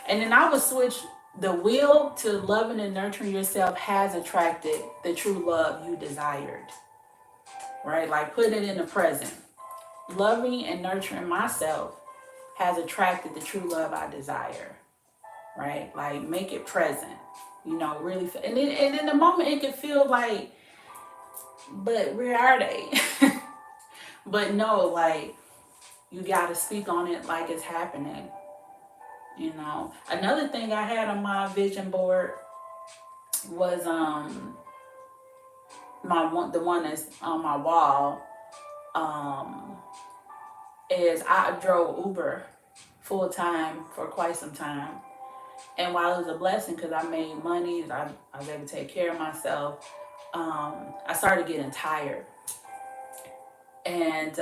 And then I would switch the will to loving and nurturing yourself has attracted the true love you desired, right? Like put it in the present. Loving and nurturing myself has attracted the true love I desire, right? Like make it present, really. And in the moment it can feel like, but where are they? But no, like you got to speak on it like it's happening. Another thing I had on my vision board was the one that's on my wall. Um, is I drove Uber full time for quite some time, and while it was a blessing because I made money, I was able to take care of myself. I started getting tired, and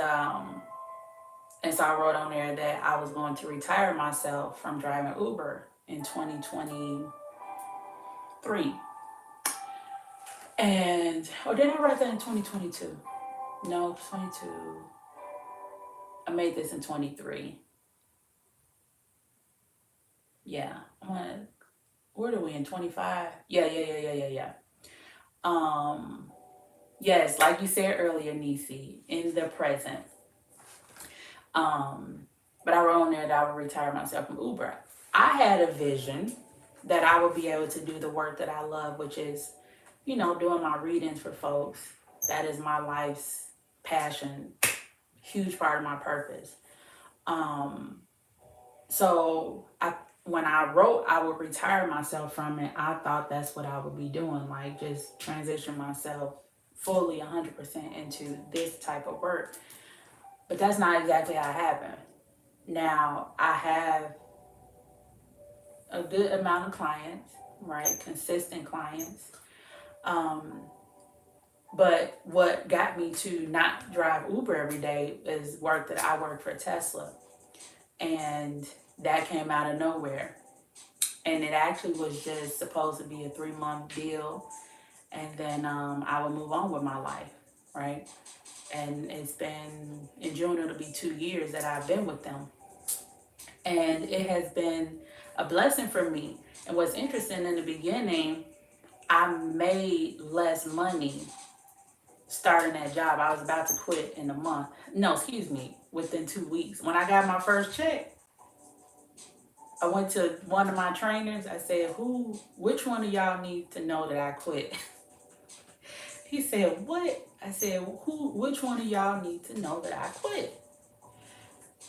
so I wrote on there that I was going to retire myself from driving Uber in 2023. Or did I write that in 2022? No, 22. I made this in 23. Yeah. Where are we in 25? Yeah. Um, yes, like you said earlier, Nisi, in the present. But I wrote on there that I would retire myself from Uber. I had a vision that I would be able to do the work that I love, which is, doing my readings for folks. That is my life's passion, huge part of my purpose. So when I wrote I would retire myself from it, I thought that's what I would be doing, like just transition myself fully 100% into this type of work. But that's not exactly how it happened. Now, I have a good amount of clients, right? Consistent clients. Um, but what got me to not drive Uber every day is work that I work for Tesla. And that came out of nowhere. And it actually was just supposed to be a 3-month deal. And then I would move on with my life, right? And it's been, in June, it'll be 2 years that I've been with them. And it has been a blessing for me. And what's interesting, in the beginning, I made less money starting that job. I was about to quit in a month. No, excuse me, within 2 weeks. When I got my first check, I went to one of my trainers. I said, which one of y'all need to know that I quit? He said, what? I said, which one of y'all need to know that I quit?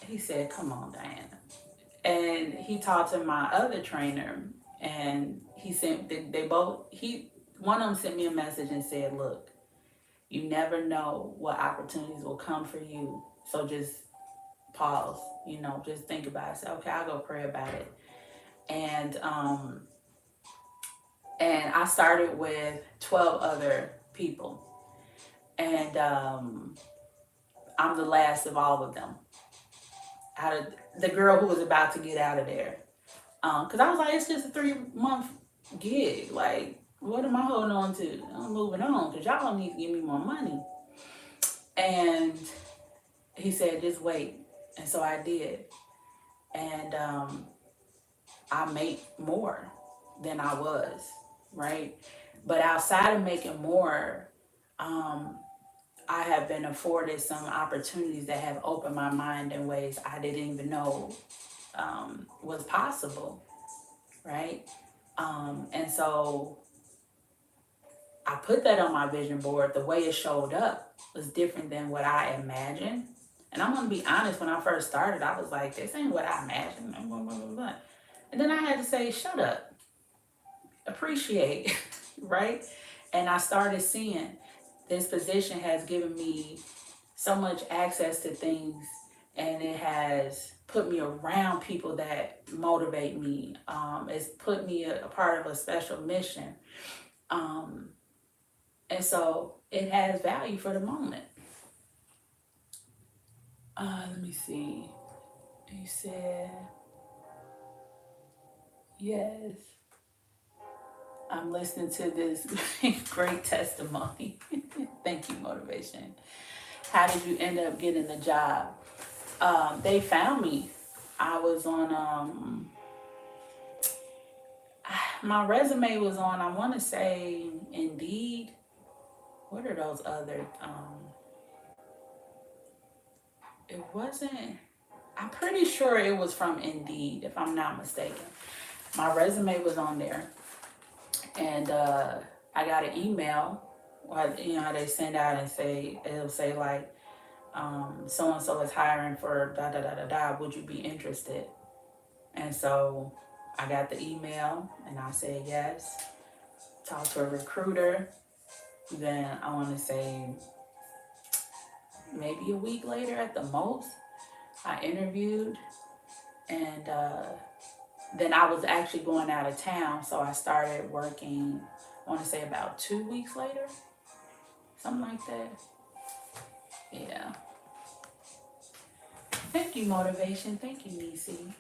He said, come on, Diana. And he talked to my other trainer, and he sent, one of them sent me a message and said, look, you never know what opportunities will come for you. So just pause, just think about it. Say, okay, I'll go pray about it. And I started with 12 other people. And I'm the last of all of them. Out of the girl who was about to get out of there. Because I was like, it's just a 3-month gig. Like, what am I holding on to? I'm moving on because y'all don't need to give me more money. And he said, just wait. And so I did. And I make more than I was, right? But outside of making more, I have been afforded some opportunities that have opened my mind in ways I didn't even know was possible, right? And so I put that on my vision board. The way it showed up was different than what I imagined. And I'm going to be honest, when I first started, I was like, this ain't what I imagined. And then I had to say, shut up, appreciate, right? And I started seeing this position has given me so much access to things, and it has put me around people that motivate me. It's put me a part of a special mission. And so it has value for the moment. Let me see. You said, yes. I'm listening to this great testimony. Thank you, motivation. How did you end up getting the job? They found me. I was on, my resume was on, I want to say, Indeed. What are those other, it wasn't, I'm pretty sure it was from Indeed, if I'm not mistaken. My resume was on there. And I got an email, how they send out and say, it'll say like, so-and-so is hiring for da da da da da, would you be interested? And so I got the email and I said yes. Talked to a recruiter. Then I want to say maybe a week later at the most, I interviewed. And then I was actually going out of town, so I started working, I want to say about 2 weeks later, something like that. Yeah. Thank you, motivation. Thank you, Nisi.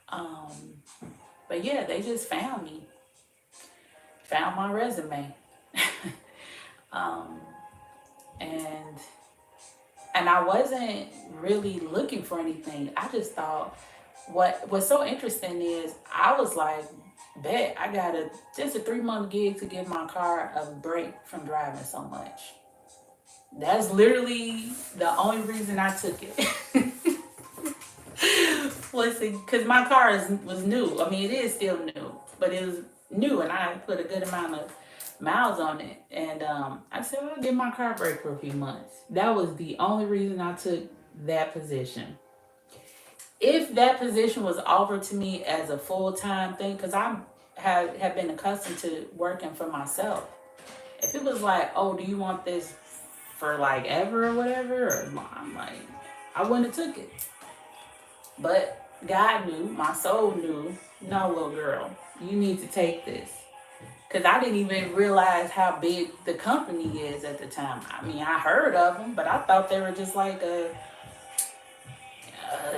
But yeah, they just found me, found my resume. and I wasn't really looking for anything. I just thought, what's so interesting is I was like, bet I got just a 3-month gig to give my car a break from driving so much. That's literally the only reason I took it. Was because my car was new. I mean, it is still new, but it was new, and I put a good amount of miles on it. And I said, well, I'll give my car a break for a few months. That was the only reason I took that position. if that position was offered to me as a full-time thing, because I have been accustomed to working for myself. If it was like, oh, do you want this for like ever or whatever, or I'm like, I wouldn't have took it. But God knew, my soul knew, no, little girl, you need to take this. Because I didn't even realize how big the company is at the time. I mean, I heard of them, but I thought they were just like a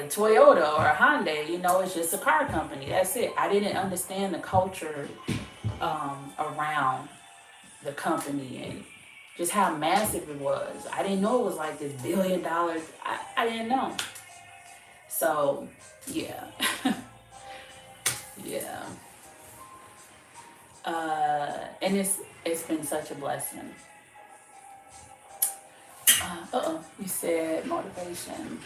Toyota or a Hyundai. You know, it's just a car company. That's it. I didn't understand the culture around the company and just how massive it was. I didn't know it was like this $1 billion. I didn't know. So, yeah. Yeah. And it's been such a blessing. You said motivation.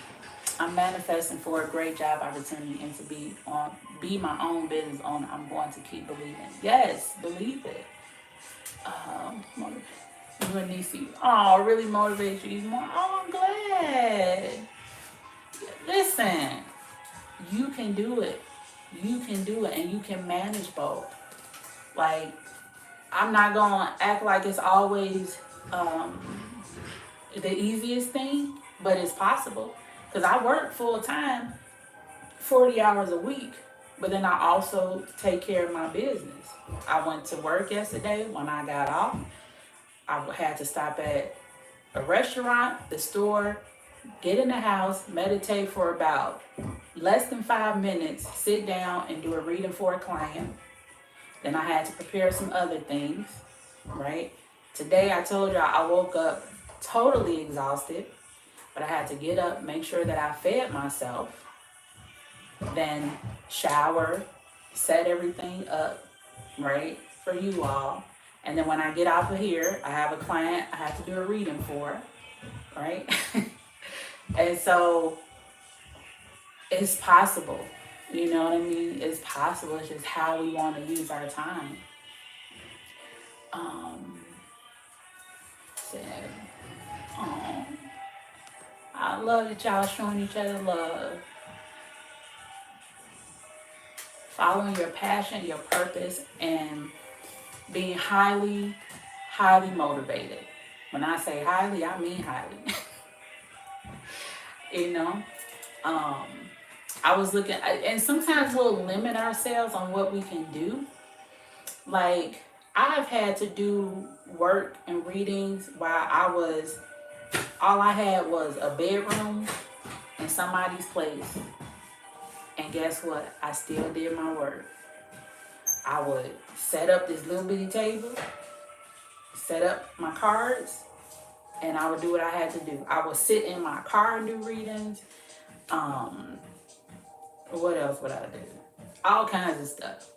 I'm manifesting for a great job opportunity and to be my own business owner. I'm going to keep believing. Yes, believe it. You and Nisi. Oh, really motivates you even more. Oh, I'm glad. Listen, you can do it. You can do it, and you can manage both. Like, I'm not gonna act like it's always the easiest thing, but it's possible. Because I work full time, 40 hours a week, but then I also take care of my business. I went to work yesterday. When I got off, I had to stop at a restaurant, the store, get in the house, meditate for about less than 5 minutes, sit down and do a reading for a client. Then I had to prepare some other things, right? Today I told you I woke up totally exhausted, but I had to get up, make sure that I fed myself, then shower, set everything up, right, for you all. And then when I get off of here, I have a client I have to do a reading for, right? And so it's possible. You know what I mean? It's possible. It's just how we want to use our time. So, I love that y'all showing each other love. Following your passion, your purpose, and being highly, highly motivated. When I say highly, I mean highly. You know? I was looking, and sometimes we'll limit ourselves on what we can do. Like, I've had to do work and readings while all I had was a bedroom in somebody's place. And guess what? I still did my work. I would set up this little bitty table, set up my cards, and I would do what I had to do. I would sit in my car and do readings. What else would I do? All kinds of stuff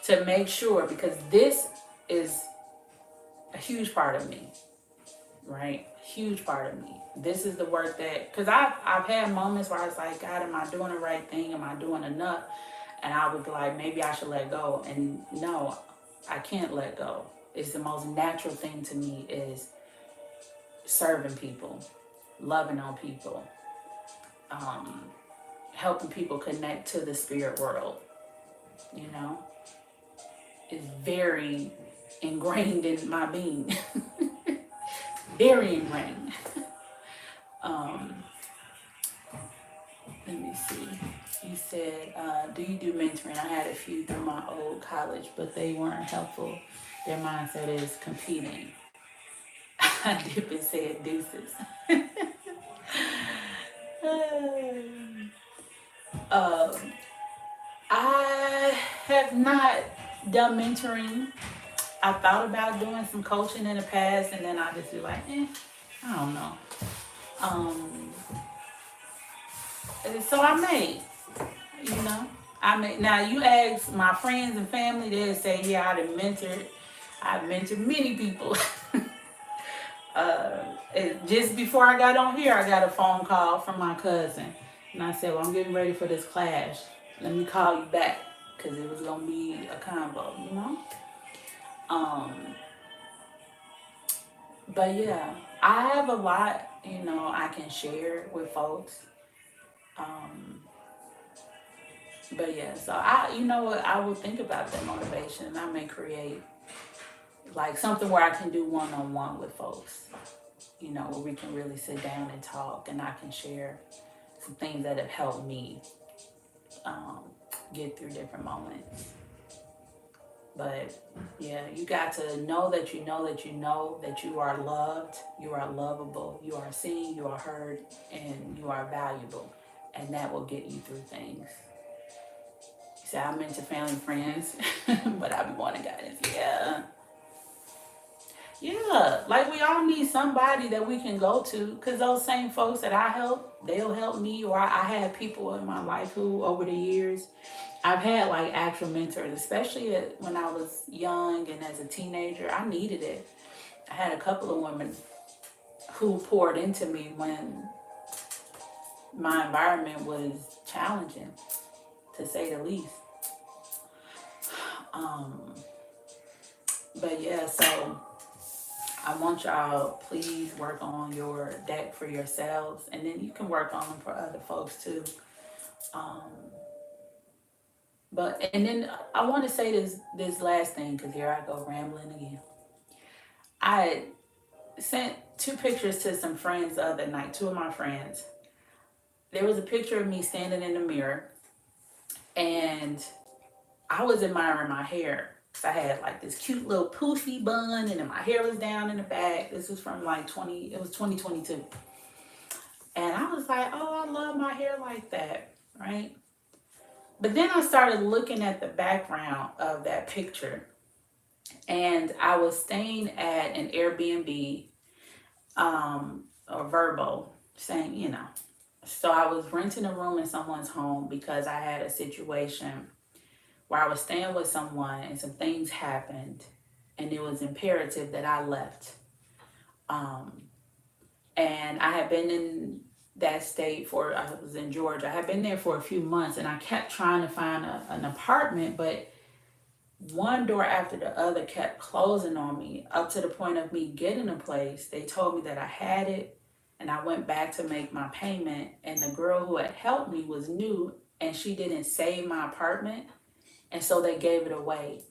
to make sure, because this is a huge part of me, right? Huge part of me. This is the work that, because I've had moments where I was like, God, am I doing the right thing? Am I doing enough? And I would be like, maybe I should let go. And no, I can't let go. It's the most natural thing to me is serving people, loving on people, helping people connect to the spirit world. You know, it's very ingrained in my being. Very ingrained. Let me see. You said, do you do mentoring? I had a few through my old college, but they weren't helpful. Their mindset is competing. I dip and said deuces. I have not done mentoring. I thought about doing some coaching in the past, and then I just be like, I don't know. So I may, now you ask my friends and family, they'll say, yeah, I've mentored many people. Just before I got on here, I got a phone call from my cousin. And I said, well, I'm getting ready for this class. Let me call you back, because it was going to be a combo, But yeah, I have a lot, I can share with folks. Um, but yeah, so I, you know what, I will think about that motivation, and I may create like something where I can do one on one with folks. You know, where we can really sit down and talk, and I can share some things that have helped me um, get through different moments. But yeah, you got to know that you know that you know that you are loved, you are lovable, you are seen, you are heard, and you are valuable. And that will get you through things. See, I'm into family and friends, but I've been wanting guidance. Yeah. Yeah. Like we all need somebody that we can go to, because those same folks that I help, they'll help me. Or I had people in my life who, over the years, I've had like actual mentors, especially when I was young and as a teenager. I needed it. I had a couple of women who poured into me when my environment was challenging, to say the least. Um, but yeah, so I want y'all, please work on your deck for yourselves, and then you can work on them for other folks too. Um, but and then I want to say this last thing, because here I go rambling again. I sent two pictures to some friends the other night, two of my friends. There was a picture of me standing in the mirror, and I was admiring my hair. I had like this cute little poofy bun, and then my hair was down in the back. This was from like 2022. And I was like, oh, I love my hair like that, right? But then I started looking at the background of that picture, and I was staying at an Airbnb, or Verbo, saying, you know. So I was renting a room in someone's home because I had a situation where I was staying with someone and some things happened, and it was imperative that I left. Um, and I had been in that state I was in Georgia. I had been there for a few months, and I kept trying to find an apartment, but one door after the other kept closing on me, up to the point of me getting a place. They told me that I had it, and I went back to make my payment, and the girl who had helped me was new, and she didn't save my apartment, and so they gave it away,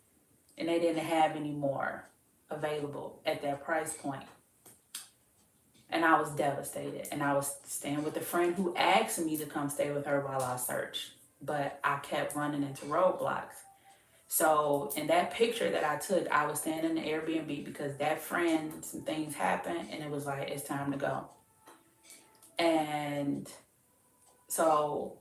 and they didn't have any more available at that price point. And I was devastated, and I was staying with a friend who asked me to come stay with her while I searched, but I kept running into roadblocks. So in that picture that I took, I was staying in the Airbnb because that friend, some things happened, and it was like, it's time to go. And so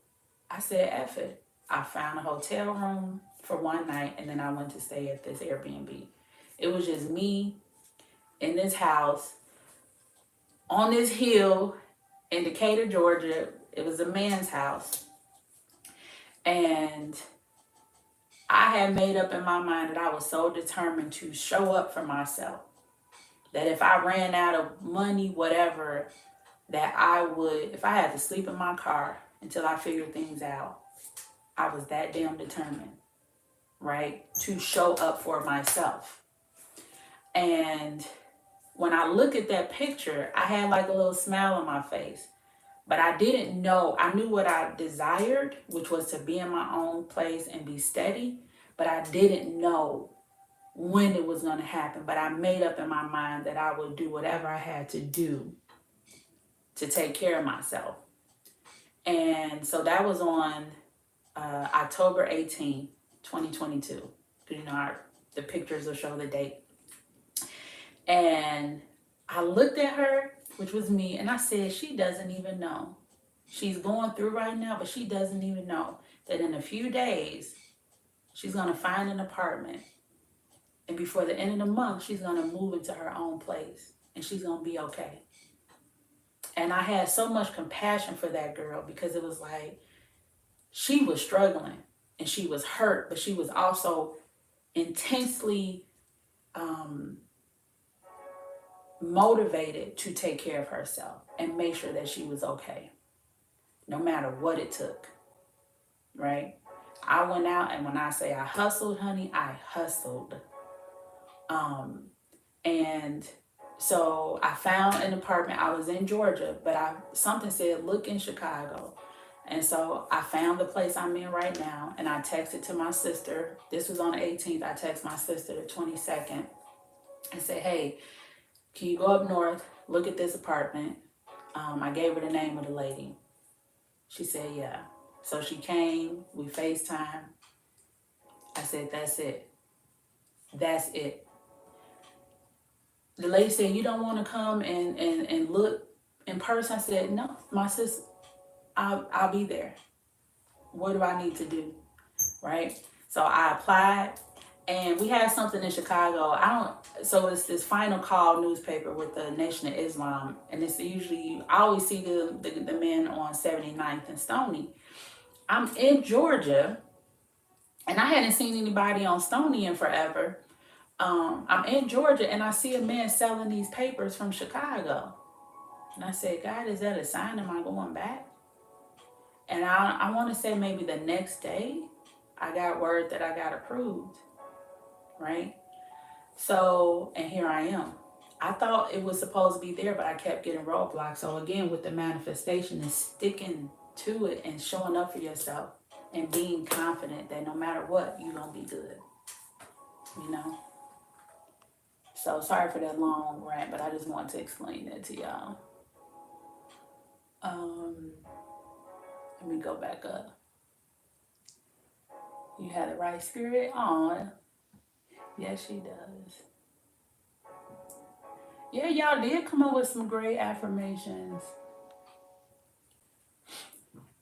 I said, F it. I found a hotel room for one night, and then I went to stay at this Airbnb. It was just me in this house on this hill in Decatur, Georgia. It was a man's house. And I had made up in my mind that I was so determined to show up for myself, that if I ran out of money, whatever, that I would, if I had to sleep in my car until I figured things out, I was that damn determined, right? To show up for myself. And when I look at that picture, I had like a little smile on my face. But I didn't know, I knew what I desired, which was to be in my own place and be steady, but I didn't know when it was going to happen. But I made up in my mind that I would do whatever I had to do to take care of myself. And so that was on October 18, 2022. You know, the pictures will show the date. And I looked at her, which was me, and I said, she doesn't even know. She's going through right now, but she doesn't even know that in a few days, she's going to find an apartment. And before the end of the month, she's going to move into her own place, and she's going to be okay. And I had so much compassion for that girl, because it was like, she was struggling and she was hurt, but she was also intensely motivated to take care of herself and make sure that she was okay, no matter what it took, right? I went out, and when I say I hustled, honey, I hustled. And so I found an apartment. I was in Georgia, but something said, look in Chicago. And so I found the place I'm in right now, and I texted to my sister. This was on the 18th. I texted my sister the 22nd and said, hey, can you go up north, look at this apartment? I gave her the name of the lady. She said, yeah. So she came, we FaceTime. I said, that's it. That's it. The lady said, you don't want to come and look in person? I said, no, my sister, I'll be there. What do I need to do? Right? So I applied, and we had something in Chicago. So it's this Final Call newspaper with the Nation of Islam, and it's usually, I always see the men on 79th and Stony. I'm in Georgia, and I hadn't seen anybody on Stony in forever. I'm in Georgia, and I see a man selling these papers from Chicago. And I said, God, is that a sign? Am I going back? And I want to say maybe the next day, I got word that I got approved, right? So, and here I am. I thought it was supposed to be there, but I kept getting roadblocks. So again, with the manifestation is sticking to it and showing up for yourself and being confident that no matter what, you're going to be good, you know? So sorry for that long rant, but I just wanted to explain that to y'all. Let me go back up. You had the right spirit on. Yes, she does. Yeah, y'all did come up with some great affirmations.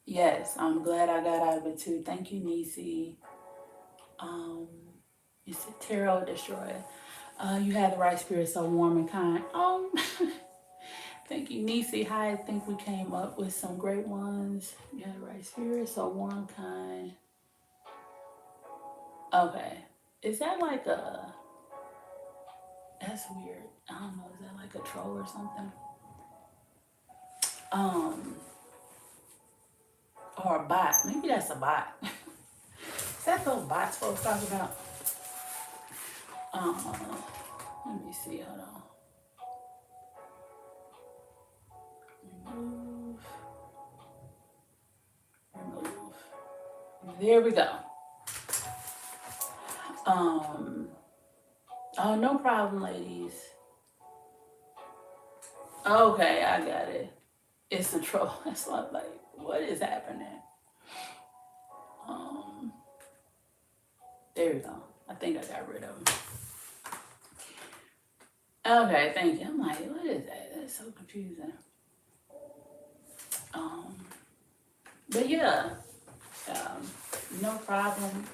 Yes, I'm glad I got out of it too. Thank you, Nisi. You said Tarot Destroyer. You had the right spirit, so warm and kind. Thank you, Nisi. Hi, I think we came up with some great ones. You had the right spirit, so warm, kind. Okay. Is that like a... That's weird. I don't know. Is that like a troll or something? Or a bot. Maybe that's a bot. Is that those bots folks talk about? Let me see. Hold on. Remove. There we go. Oh, no problem, ladies. Okay, I got it. It's a troll. That's why I'm like, what is happening? There we go. I think I got rid of them. Okay, thank you. I'm like, what is that? That's so confusing. But yeah, no problem.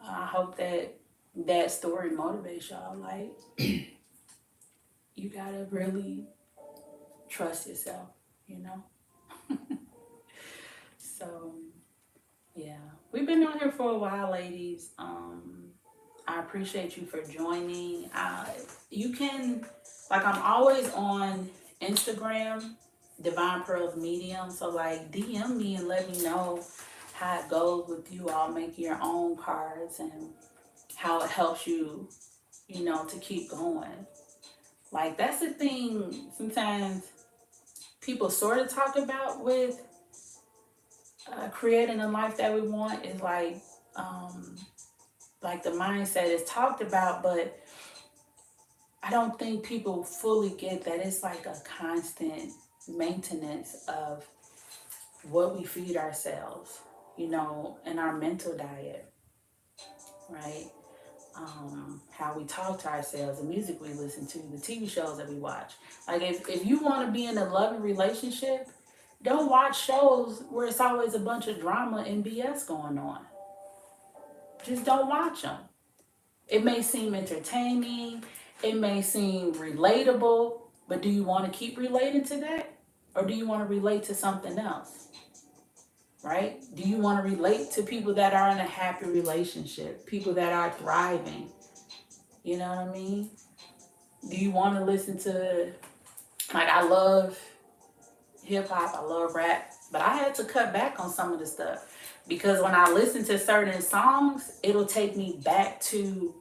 I hope that story motivates y'all. Like, you gotta really trust yourself, you know? So, yeah. We've been on here for a while, ladies. I appreciate you for joining. You can, like, I'm always on Instagram, Divine Pearls Medium. So, like, DM me and let me know how it goes with you all making your own cards and how it helps you, you know, to keep going. Like, that's the thing sometimes people sort of talk about with creating a life that we want is like the mindset is talked about, but I don't think people fully get that it's like a constant maintenance of what we feed ourselves, you know, and our mental diet, right? How we talk to ourselves, the music we listen to, the TV shows that we watch. Like, if you want to be in a loving relationship, don't watch shows where it's always a bunch of drama and BS going on. Just don't watch them. It may seem entertaining, it may seem relatable, but do you want to keep relating to that? Or do you want to relate to something else? Right? Do you want to relate to people that are in a happy relationship, people that are thriving? You know what I mean? Do you want to listen to, like, I love hip hop, I love rap, but I had to cut back on some of the stuff because when I listen to certain songs, it'll take me back to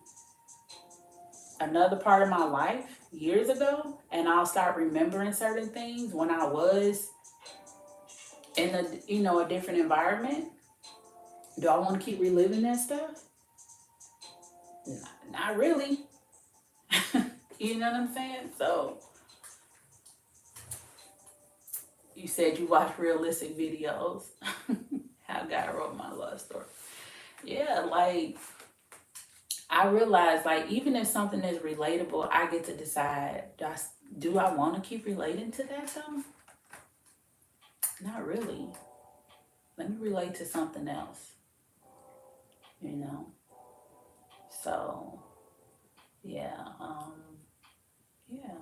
another part of my life years ago, and I'll start remembering certain things when I was in a different environment. Do I want to keep reliving that stuff? Not really. You know what I'm saying? So you said you watch realistic videos. How God wrote my love story. Yeah, like I realize, like, even if something is relatable, I get to decide, do I want to keep relating to that though? Not really. Let me relate to something else, you know? So, yeah, yeah.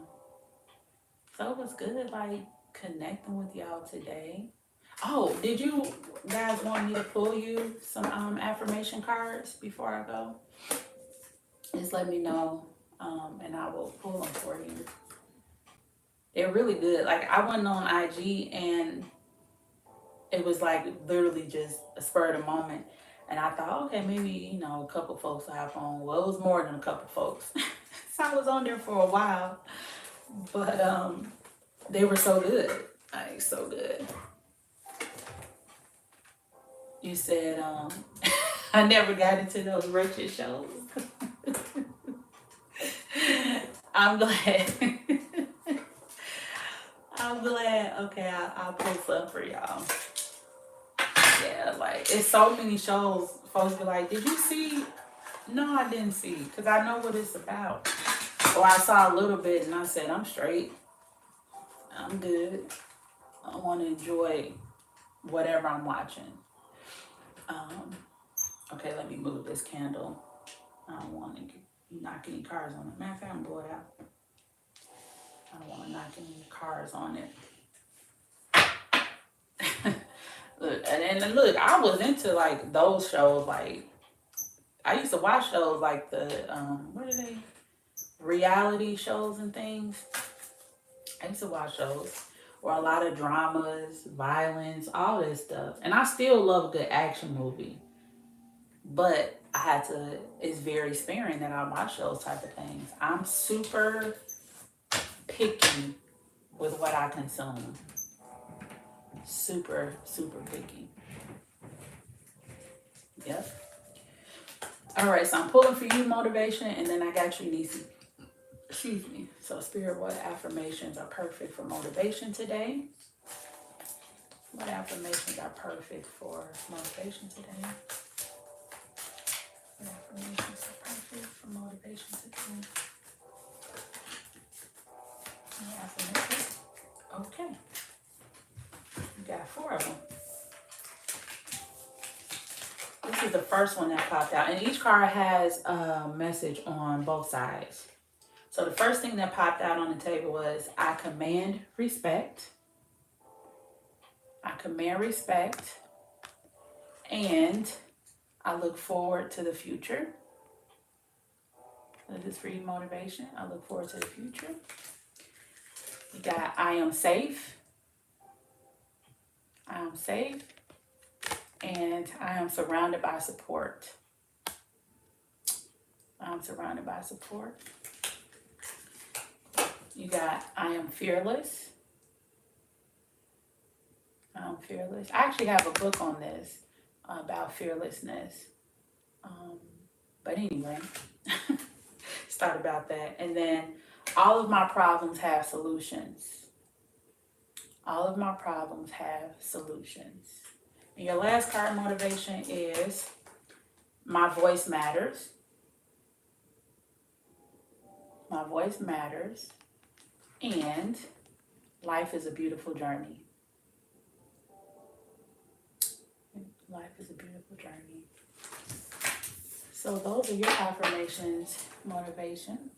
So it was good, like, connecting with y'all today. Oh, did you guys want me to pull you some affirmation cards before I go? Just let me know, and I will pull them for you. They're really good. Like, I went on IG and it was like literally just a spur of the moment. And I thought, okay, maybe, a couple folks will have on. Well, it was more than a couple folks. So I was on there for a while. But they were so good. Like, so good. You said, I never got into those wretched shows. I'm glad. I'm glad. Okay, I'll post some for y'all. Yeah, like, it's so many shows. Folks be like, did you see? No, I didn't see. Because I know what it's about. Or I saw a little bit and I said, I'm straight. I'm good. I want to enjoy whatever I'm watching. Okay, let me move this candle. I don't want to knock any cars on it. Matter of fact, I'm going to blow it out. I don't want to knock any cars on it. Look, and look, I was into like those shows. Like, I used to watch shows like the what are they? Reality shows and things. I used to watch shows or a lot of dramas, violence, all this stuff. And I still love a good action movie. But it's very sparing that I watch those type of things. I'm super picky with what I consume. Super, super picky. Yep. All right, so I'm pulling for you motivation, and then I got you, Nisi. Excuse me. So, Spirit, what affirmations are perfect for motivation today? What affirmations are perfect for motivation today? What affirmations are perfect for motivation today? Any affirmations? Okay. You got 4 of them. This is the first one that popped out. And each card has a message on both sides. So the first thing that popped out on the table was, I command respect. I command respect. And I look forward to the future. This is for you, motivation. I look forward to the future. You got, I am safe. I am safe. And I am surrounded by support. I'm surrounded by support. You got, I am fearless. I'm fearless. I actually have a book on this about fearlessness. But anyway, start about that. And then all of my problems have solutions. All of my problems have solutions. And your last card, motivation, is my voice matters. My voice matters. And life is a beautiful journey. Life is a beautiful journey. So those are your affirmations, motivation.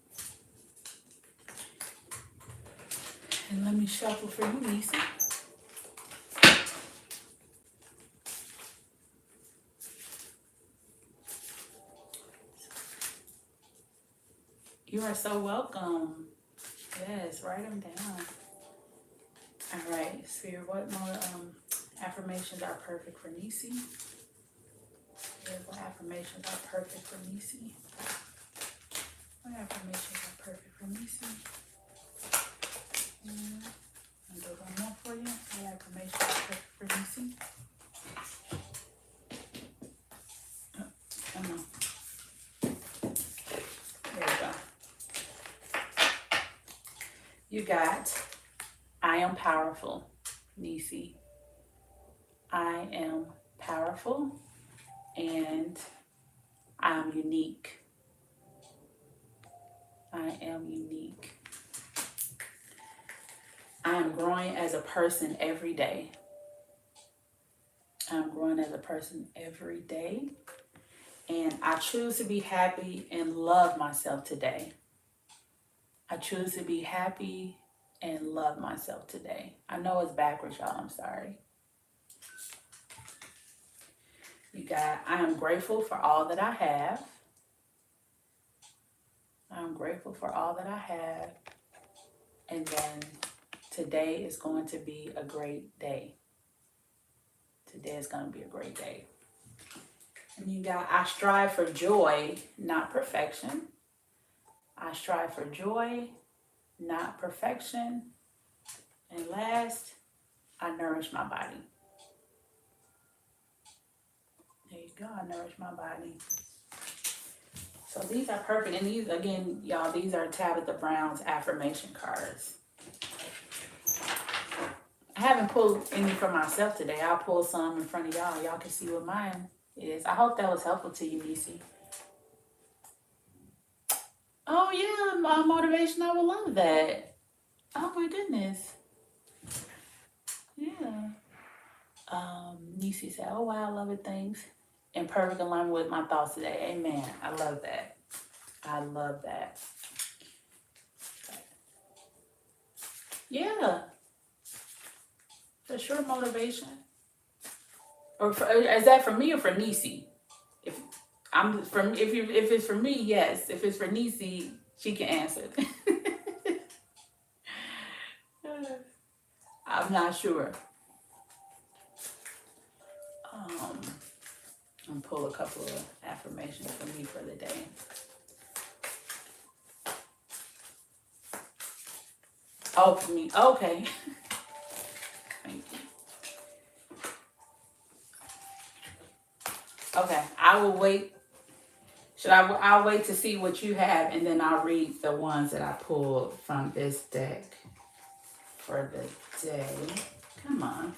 And let me shuffle for you, Nisi. You are so welcome. Yes, write them down. All right, Spirit, what more affirmations are perfect for Nisi? Spirit, what affirmations are perfect for Nisi? What affirmations are perfect for Nisi? I'll do one more for you. What affirmations are perfect for Nisi? You got, I am powerful, Nisi. I am powerful and I'm unique. I am unique. I am growing as a person every day. I'm growing as a person every day. And I choose to be happy and love myself today. I choose to be happy and love myself today. I know it's backwards, y'all. I'm sorry. You got, I am grateful for all that I have. I'm grateful for all that I have. And then today is going to be a great day. Today is going to be a great day. And you got, I strive for joy, not perfection. I strive for joy, not perfection. And last, I nourish my body. There you go, I nourish my body. So these are perfect. And these, again, y'all, these are Tabitha Brown's affirmation cards. I haven't pulled any for myself today. I'll pull some in front of y'all. Y'all can see what mine is. I hope that was helpful to you, Nisi. Oh, yeah, my motivation. I would love that. Oh, my goodness. Yeah. Nisi said, oh, wow, I love it. Thanks. In perfect alignment with my thoughts today. Amen. I love that. I love that. Yeah. For sure, motivation. Or is that for me or for Nisi? If I'm from, if it's for me, yes. If it's for Nisi, she can answer. I'm not sure. I'm gonna pull a couple of affirmations for me for the day. Oh, for me. Okay. Thank you. Okay, I will wait. I'll wait to see what you have, and then I'll read the ones that I pulled from this deck for the day. Come on.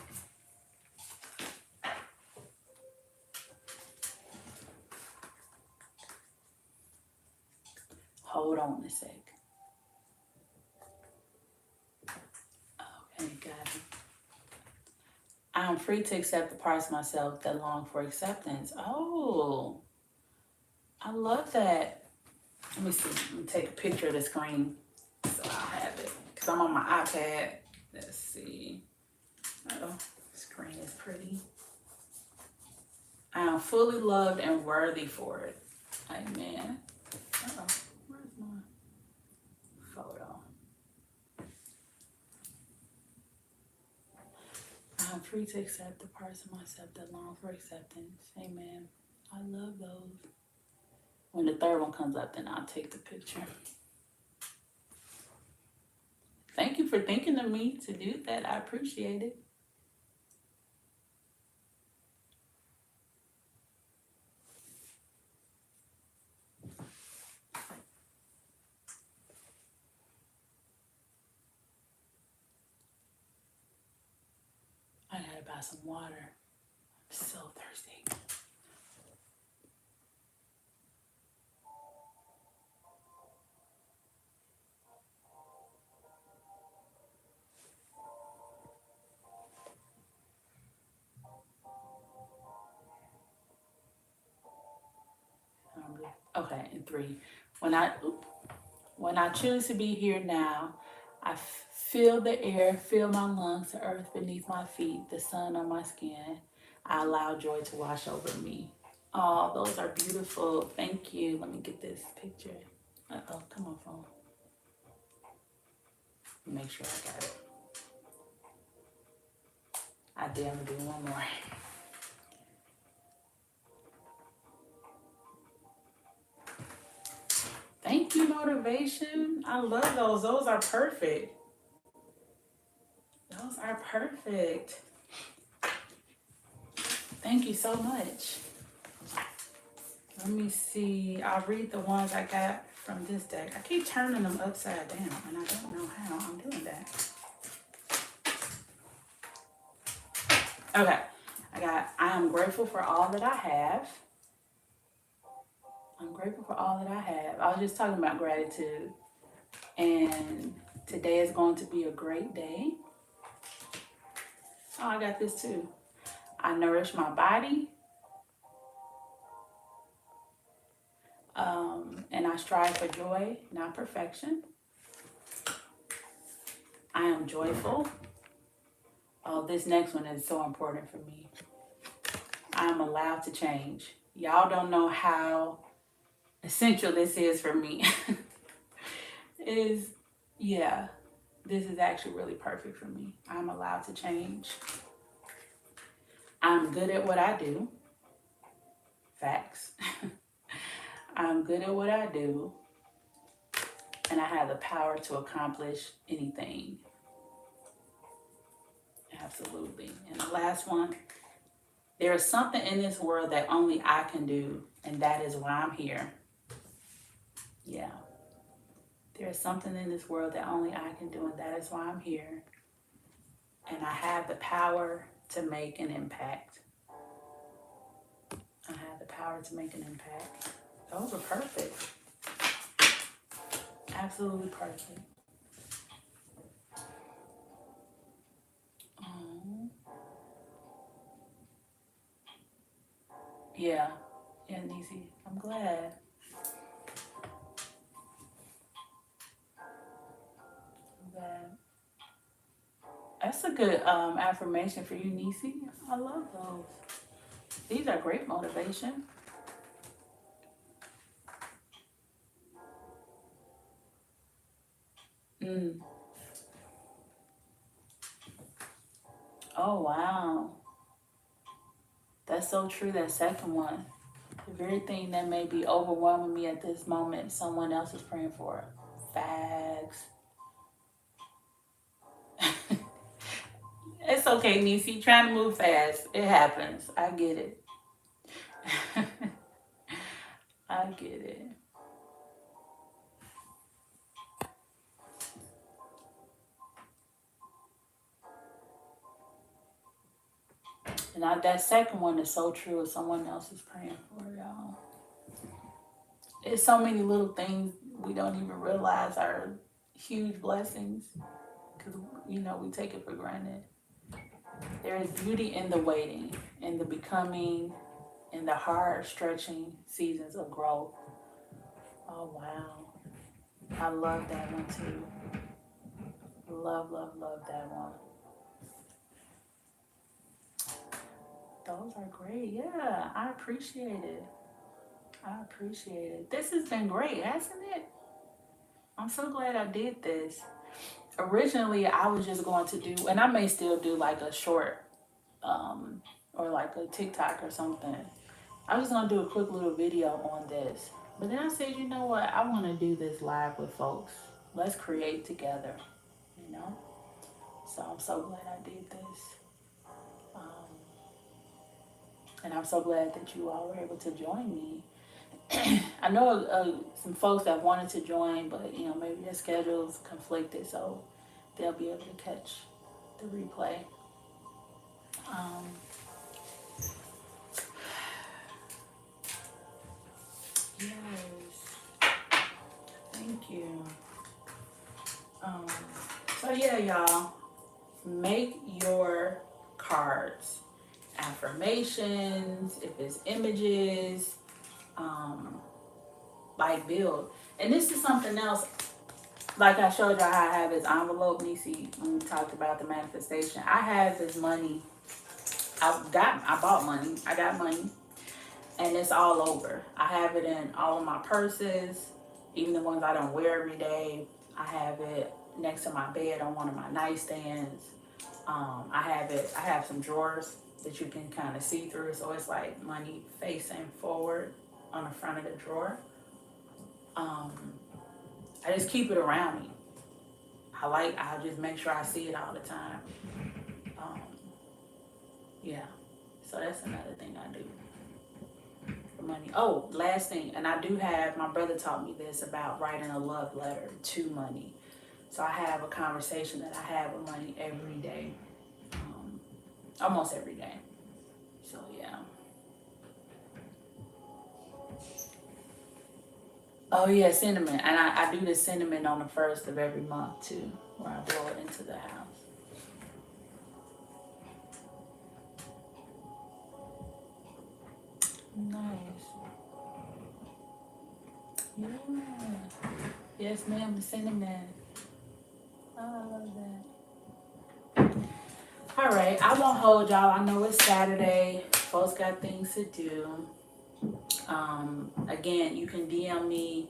Hold on a sec. Okay, got it. I am free to accept the parts of myself that long for acceptance. Oh, I love that. Let me see. Let me take a picture of the screen so I'll have it. Because I'm on my iPad. Let's see. Oh, the screen is pretty. I am fully loved and worthy for it. Amen. Uh-oh. Where's my photo? I am free to accept the parts of myself that long for acceptance. Amen. I love those. When the third one comes up, then I'll take the picture. Thank you for thinking of me to do that. I appreciate it. I gotta buy some water. I'm so thirsty. Okay, and 3. When I choose to be here now, I feel the air, feel my lungs, the earth beneath my feet, the sun on my skin. I allow joy to wash over me. Oh, those are beautiful. Thank you. Let me get this picture. Uh-oh, come on, phone. Make sure I got it. I did. I'm gonna do one more. Thank you, motivation. I love those. Those are perfect. Those are perfect. Thank you so much. Let me see. I'll read the ones I got from this deck. I keep turning them upside down, and I don't know how I'm doing that. Okay, I am grateful for all that I have. I'm grateful for all that I have. I was just talking about gratitude, and today is going to be a great day. Oh, I got this too. I nourish my body, and I strive for joy, not perfection. I am joyful. Oh, this next one is so important for me. I am allowed to change. Y'all don't know how essential this is for me. Yeah, this is actually really perfect for me. I'm allowed to change. I'm good at what I do. Facts. I'm good at what I do, and I have the power to accomplish anything. Absolutely. And the last one, there is something in this world that only I can do, and that is why I'm here. Yeah. There is something in this world that only I can do, and that is why I'm here. And I have the power to make an impact. I have the power to make an impact. Those are perfect. Absolutely perfect. Yeah. Yeah, Nisi. I'm glad. I'm glad. That's a good affirmation for you, Nisi. I love those. These are great motivation. Mm. Oh, wow. That's so true, that second one. The very thing that may be overwhelming me at this moment, someone else is praying for it. Facts. It's okay, Nisi. Trying to move fast. It happens. I get it. I get it. And that second one is so true. If someone else is praying for it, y'all. It's so many little things we don't even realize are huge blessings because, we take it for granted. There is beauty in the waiting, in the becoming, in the hard stretching seasons of growth. Oh, wow. I love that one too. Love, love, love that one. Those are great. Yeah, I appreciate it. I appreciate it. This has been great, hasn't it? I'm so glad I did this. Originally, I was just going to do, and I may still do like a short or like a TikTok or something. I was going to do a quick little video on this. But then I said, you know what? I want to do this live with folks. Let's create together, you know? So I'm so glad I did this. And I'm so glad that you all were able to join me. I know some folks that wanted to join, but maybe their schedules conflicted, so they'll be able to catch the replay. Yes, thank you. So yeah, y'all, make your cards, affirmations, if it's images, like build. And this is something else. Like I showed y'all how I have this envelope, Nisi, when we talked about the manifestation. I have this money. I bought money. I got money. And it's all over. I have it in all of my purses, even the ones I don't wear every day. I have it next to my bed on one of my nightstands. I have some drawers that you can kind of see through. So it's like money facing forward on the front of the drawer. I just keep it around me. I just make sure I see it all the time. Yeah. So that's another thing I do. making money. Oh, last thing, and I do have, my brother taught me this about writing a love letter to money. So I have a conversation that I have with money every day, almost every day. So yeah. Oh yeah, cinnamon, and I do the cinnamon on the 1st of every month too, where I blow it into the house. Nice. Yeah. Yes, ma'am, the cinnamon. Oh, I love that. All right, I won't hold y'all. I know it's Saturday. Folks got things to do. Again, you can DM me.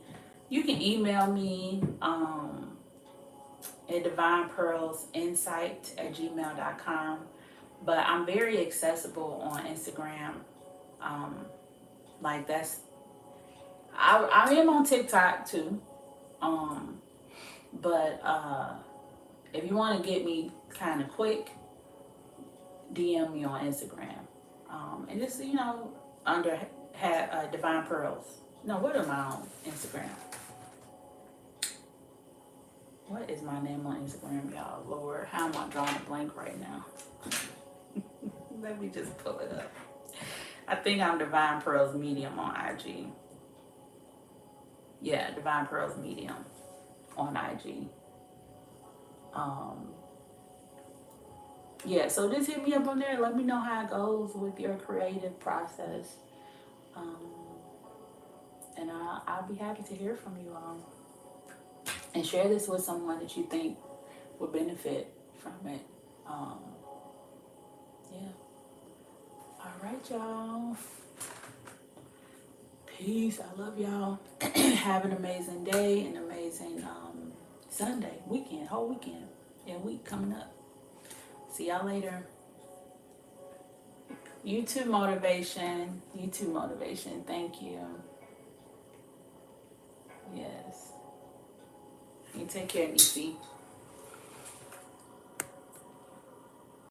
You can email me at divinepearlsinsight@gmail.com. But I'm very accessible on Instagram. Um, like that's I am on TikTok too. Um, but if you want to get me kind of quick, DM me on Instagram. And it's, under Divine Pearls. No, what am I on Instagram? What is my name on Instagram, y'all? Lord, how am I drawing a blank right now? Let me just pull it up. I think I'm Divine Pearls Medium on IG. Yeah, Divine Pearls Medium on IG. Yeah, so just hit me up on there. Let me know how it goes with your creative process. Um, and I'll be happy to hear from you all. And share this with someone that you think would benefit from it. Yeah. All right, y'all. Peace. I love y'all. Have an amazing day, an amazing Sunday, weekend, whole weekend, and week coming up. See y'all later. YouTube motivation. YouTube motivation. Thank you. Yes. You take care, Nisi.